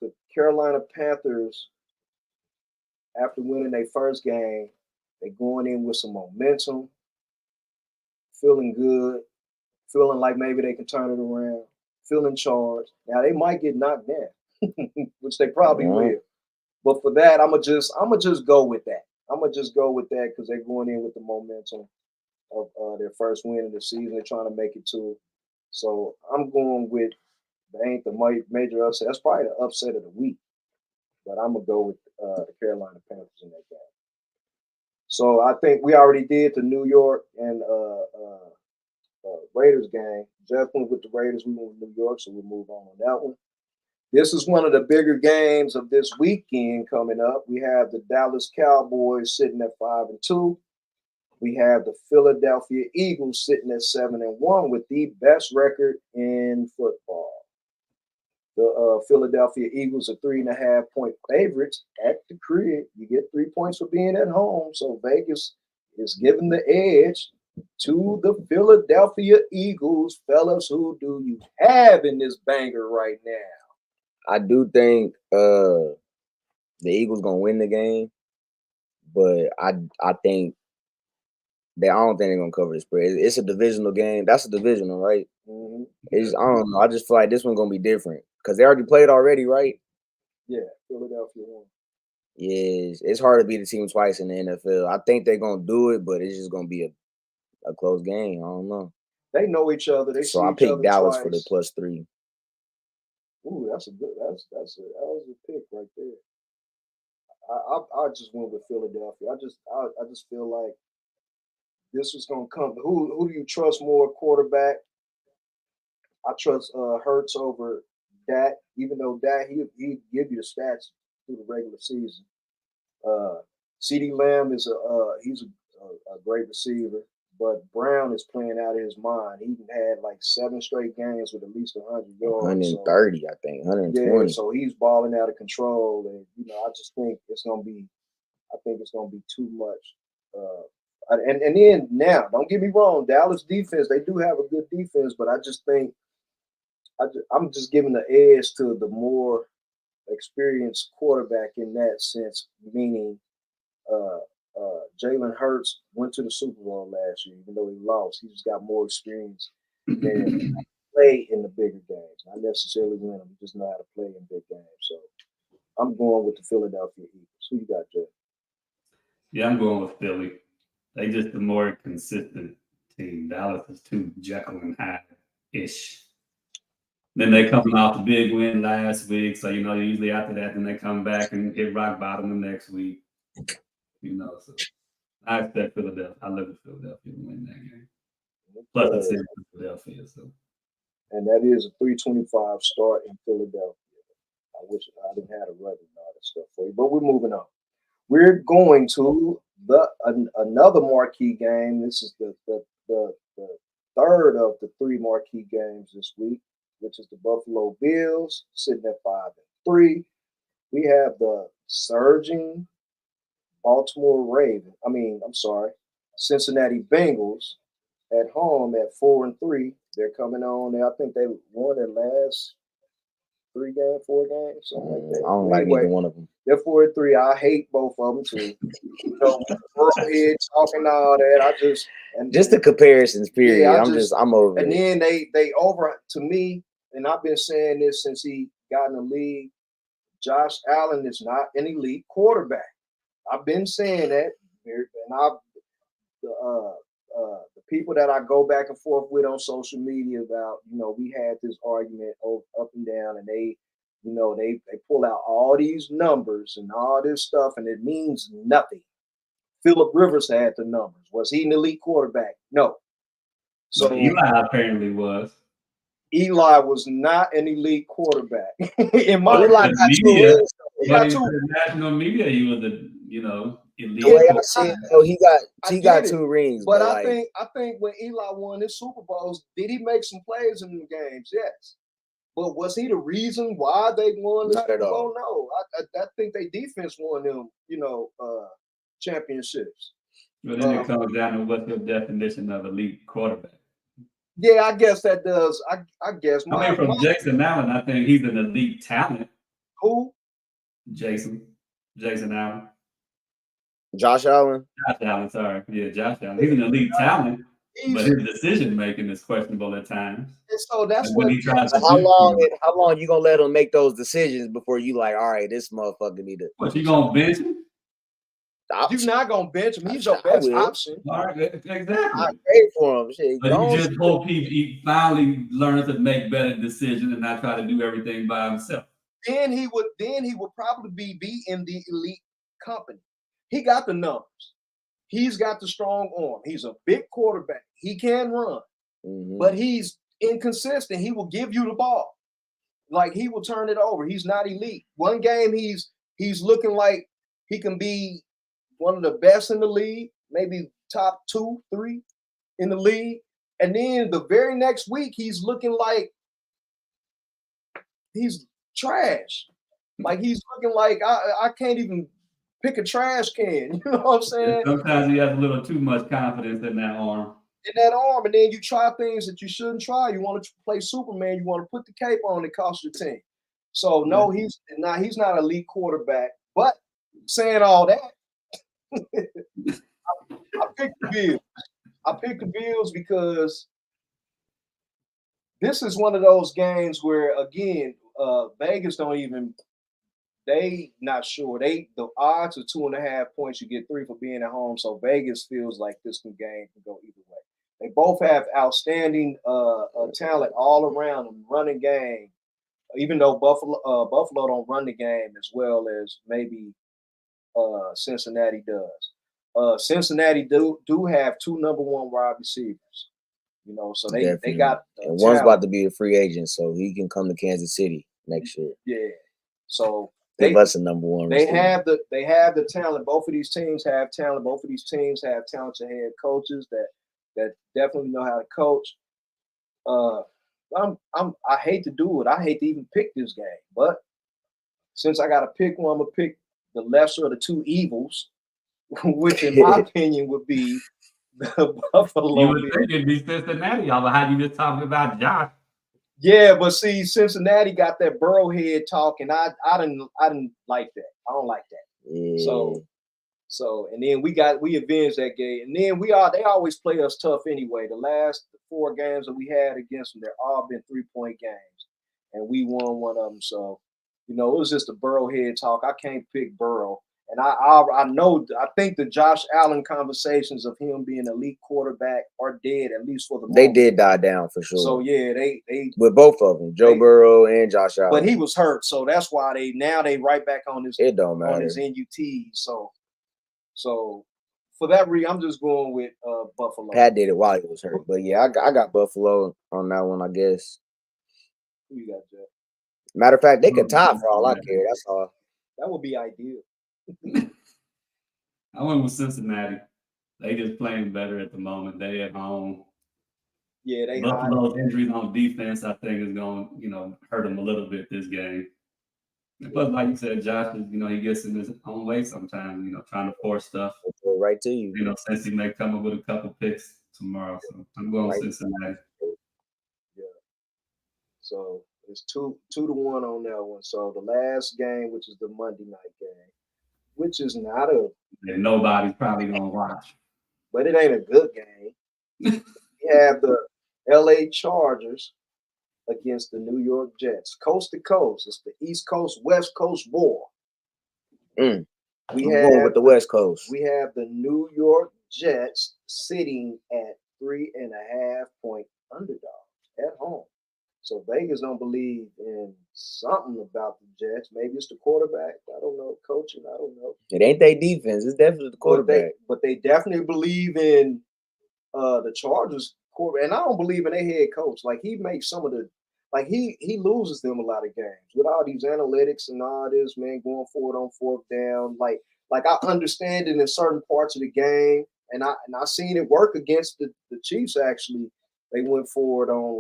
the Carolina Panthers, after winning their first game, they going in with some momentum, feeling good, feeling like maybe they can turn it around, feeling charged. Now they might get knocked down, which they probably will. But for that, I'm gonna just go with that. I'm gonna just go with that because they're going in with the momentum of their first win of the season. They're trying to make it to. So I'm going with they ain't the major upset. That's probably the upset of the week. But I'm gonna go with the Carolina Panthers in that game. So I think we already did the New York and Raiders game. Jeff went with the Raiders. We went with New York, so we'll move on that one. This is one of the bigger games of this weekend coming up. We have the Dallas Cowboys sitting at 5-2. We have the Philadelphia Eagles sitting at 7-1 with the best record in football. The Philadelphia Eagles are 3.5-point favorites at the crib. You get 3 points for being at home. So Vegas is giving the edge to the Philadelphia Eagles. Fellas, who do you have in this banger right now? I do think the Eagles gonna win the game, but I think I don't think they're gonna cover the spread. It's a divisional game. That's a divisional, right? Mm-hmm. I don't know. I just feel like this one's gonna be different because they already played already, right? Yeah, Philadelphia won. Yeah, it's hard to beat a team twice in the NFL. I think they're gonna do it, but it's just gonna be a close game. I don't know. They know each other. So I picked Dallas for the +3. Ooh, that's a pick right there. I just went with Philadelphia. I just feel like this was gonna come. Who do you trust more, quarterback? I trust Hurts over Dak, even though Dak he give you the stats through the regular season. CeeDee Lamb is he's a great receiver, but Brown is playing out of his mind. He had like 7 straight games with at least 100 yards. 130, I think, 120. Yeah, so he's balling out of control, and I just think it's gonna be. I think it's gonna be too much And then now, don't get me wrong, Dallas defense, they do have a good defense, but I just think I'm just giving the edge to the more experienced quarterback in that sense, meaning Jalen Hurts went to the Super Bowl last year, even though he lost. He just got more experience than play in the bigger games. Not necessarily win them, just know how to play in big games. So I'm going with the Philadelphia Eagles. Who you got, Jay? Yeah, I'm going with Philly. They just the more consistent team. Dallas is too Jekyll and Hyde-ish. Then they coming off the big win last week, so usually after that, then they come back and hit rock bottom the next week. So I expect Philadelphia. I look at Philadelphia to win that game. Plus, it's in Philadelphia, so. And that is a 325 start in Philadelphia. I wish I didn't have a record and all that stuff for you, but we're moving on. We're going to another marquee game. This is the third of the three marquee games this week, which is the Buffalo Bills sitting at 5-3. We have the surging Cincinnati Bengals at home at 4-3. They're coming on. I think they won their last 4 games, something like that. I don't like either one of them. They're 4-3. I hate both of them too. Head talking all that. Just the comparisons. Period. Yeah, I'm over. And then they over to me, and I've been saying this since he got in the league. Josh Allen is not an elite quarterback. I've been saying that, and the people that I go back and forth with on social media about, we had this argument up and down, and they pull out all these numbers and all this stuff, and it means nothing. Phillip Rivers had the numbers. Was he an elite quarterback? No. So Eli apparently was. Eli was not an elite quarterback. In my media, national media, he was the elite. The way I see it, he got 2 rings. But I think when Eli won his Super Bowls, did he make some plays in the games? Yes. But was he the reason why they won the Super Bowl? No. I think their defense won them, championships. But then it comes down to what's your definition of elite quarterback. Yeah, I guess that does. I guess. From Jason Allen, I think he's an elite talent. Who? Jason Allen. Josh Allen? Josh Allen, sorry. Yeah, Josh Allen. He's an elite talent, but his decision making is questionable at times. And so that's when he tries to. How long you gonna let him make those decisions before you like, all right, this motherfucker need to. What, you gonna bench him? You're not gonna bench him. He's your best option. All right, exactly. I paid for him. Shit, but you just hope he finally learns to make better decisions and not try to do everything by himself. Then he would probably be in the elite company. He got the numbers. He's got the strong arm. He's a big quarterback. He can run, but he's inconsistent. He will give you the ball. Like, he will turn it over. He's not elite. One game he's looking like he can be one of the best in the league, maybe top 2, 3 in the league. And then the very next week, he's looking like he's trash. Like, he's looking like I can't even pick a trash can. You know what I'm saying? Sometimes he has a little too much confidence in that arm. And then you try things that you shouldn't try. You want to play Superman. You want to put the cape on and cost your team. So, no, he's not an elite quarterback. But saying all that, I picked the Bills. I picked the Bills because this is one of those games where, again, Vegas they not sure. The odds are 2.5 points. You get 3 for being at home. So Vegas feels like this game can go either way. They both have outstanding talent all around them, running game. Even though Buffalo don't run the game as well as maybe Cincinnati does. Cincinnati do have 2 number 1 wide receivers. So they got and one's about to be a free agent, so he can come to Kansas City next year. Yeah. So give us a number 1 receiver. They have the talent. Both of these teams have talent. Both of these teams have talented head coaches that definitely know how to coach. I hate to do it. I hate to even pick this game, but since I got to pick one, I'm gonna pick the lesser of the 2 evils, which in my opinion would be Buffalo. You would think it'd be Cincinnati, although how you just talking about Josh. Yeah, but see, Cincinnati got that Burrowhead talk, and I didn't like that. I don't like that. Yeah. So and then we avenged that game, and then they always play us tough anyway. The last 4 games that we had against them, they're all been 3-point games, and we won one of them. So, it was just a Burrowhead talk. I can't pick Burrow, and I think the Josh Allen conversations of him being an elite quarterback are dead, at least for the They moment. did die down for sure. So yeah, they with both of them, Joe Burrow and Josh Allen. But he was hurt, so that's why they right back on his on his NUT. So for that reason, I'm just going with Buffalo. Pat did it while he was hurt, but yeah, I got Buffalo on that one, I guess. Who you got, Jeff? Matter of fact, they could tie for all I care. That's all. That would be ideal. I went with Cincinnati. They just playing better at the moment. They at home. Yeah, they Buffalo's injuries on defense, I think, is going to hurt them a little bit this game. But like you said, Josh is, he gets in his own way sometimes, trying to force stuff. Right to you. Since he may come up with a couple picks tomorrow. So I'm going with Cincinnati. Yeah. So it's 2-1 on that one. So the last game, which is the Monday night game, which is not that nobody's probably going to watch. But it ain't a good game. We have the LA Chargers against the New York Jets. Coast to coast. It's the East Coast, West Coast war. I'm going with the West Coast. We have the New York Jets sitting at 3.5-point underdogs at home. So Vegas don't believe in something about the Jets. Maybe it's the quarterback. I don't know. Coaching. I don't know. It ain't their defense. It's definitely the quarterback. But they definitely believe in the Chargers quarterback. And I don't believe in their head coach. Like, he makes some of the – he loses them a lot of games with all these analytics and all this, man, going forward on 4th down. Like I understand it in certain parts of the game, and I seen it work against the Chiefs. Actually, they went forward on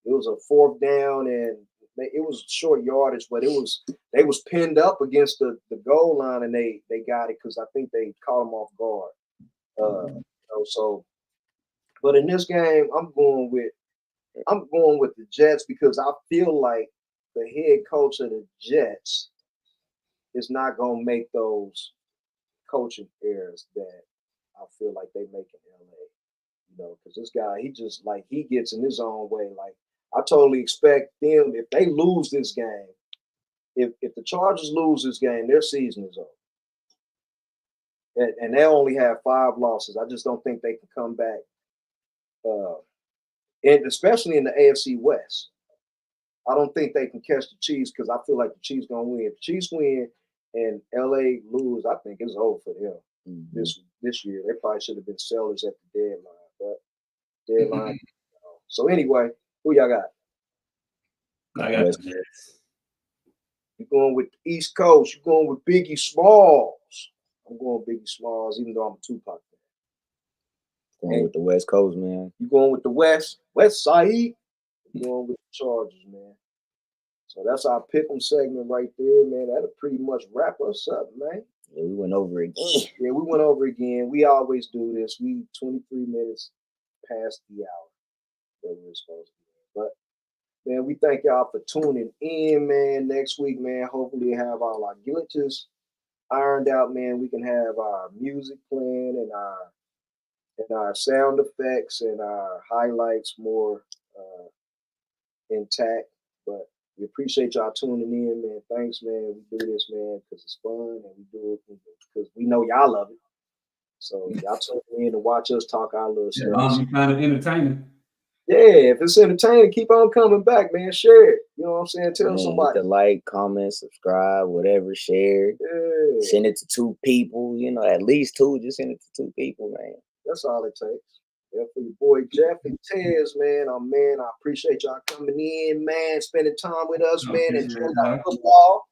it was a 4th down, and it was short yardage, but they was pinned up against the goal line, and they got it because I think they caught them off guard. But in this game, I'm going with the Jets because I feel like the head coach of the Jets is not going to make those coaching errors that I feel like they make in LA. Because this guy, he gets in his own way. I totally expect them, if they lose this game, if the Chargers lose this game, their season is over. And they only have 5 losses. I just don't think they can come back. And especially in the AFC West. I don't think they can catch the Chiefs because I feel like the Chiefs going to win. If the Chiefs win and LA lose, I think it's over for them this year. They probably should have been sellers at the deadline. But deadline. So anyway, who y'all got? I got the Jets. You're going with the East Coast. You're going with Biggie Smalls. I'm going with Biggie Smalls, even though I'm a Tupac fan. Going with the West Coast, man. You going with the West Side? You going with the Chargers, man. So that's our pick'em segment right there, man. That'll pretty much wrap us up, man. Yeah, we went over again. Yeah, we went over again. We always do this. We 23 minutes past the hour that we're supposed to be. But man, we thank y'all for tuning in, man. Next week, man, hopefully have all our glitches ironed out, man. We can have our music playing and our sound effects and our highlights more intact. But we appreciate y'all tuning in, man. Thanks, man. We do this, man, because it's fun, and we do it because we know y'all love it. So y'all tune in to watch us talk our little stuff. You find it entertaining. Yeah, if it's entertaining, keep on coming back, man. Share it. You know what I'm saying? Tell somebody. Like, comment, subscribe, whatever, share. Yeah. Send it to 2 people, at least 2. Just send it to 2 people, man. That's all it takes. Yeah, for your boy Jeff and Tez, man. I appreciate y'all coming in, man, spending time with us, man. Enjoy our football.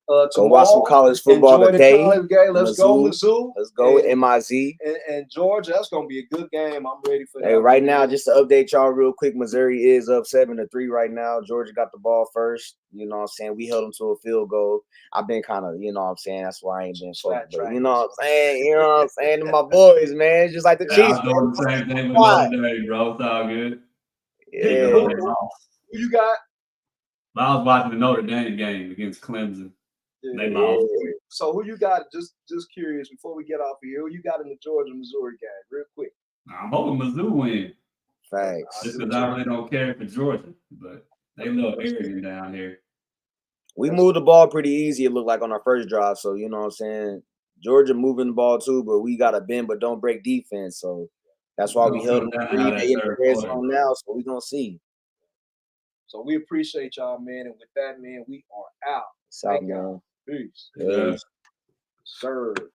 Go watch some college football enjoy today. The college game. Let's go, Mizzou. Mizzou. Let's go, MIZ. And Georgia. That's gonna be a good game. I'm ready for that. Hey, right now, just to update y'all real quick, Missouri is up 7-3 right now. Georgia got the ball first. You know what I'm saying? We held them to a field goal. I've been kind of, you know what I'm saying? That's why I ain't been focused. But you know what I'm saying? You know what I'm saying? To my boys, man. Just like the Chiefs. I'm doing the same thing with Notre Dame, bro. It's all good. Yeah. Who you got? I was watching the Notre Dame game against Clemson. They lost. So who you got? Just curious before we get off of here. Who you got in the Georgia-Missouri game? Real quick. I'm hoping Mizzou win. Thanks. Just because I really don't care for Georgia, but they a little arrogant down here. We moved the ball pretty easy, it looked like, on our first drive. So, you know what I'm saying? Georgia moving the ball too, but we got a bend but don't break defense. So that's why we held them to 3. They in the red zone now, so we're going to see. So we appreciate y'all, man. And with that, man, we are out. Peace out, man. Peace. Peace. Sir.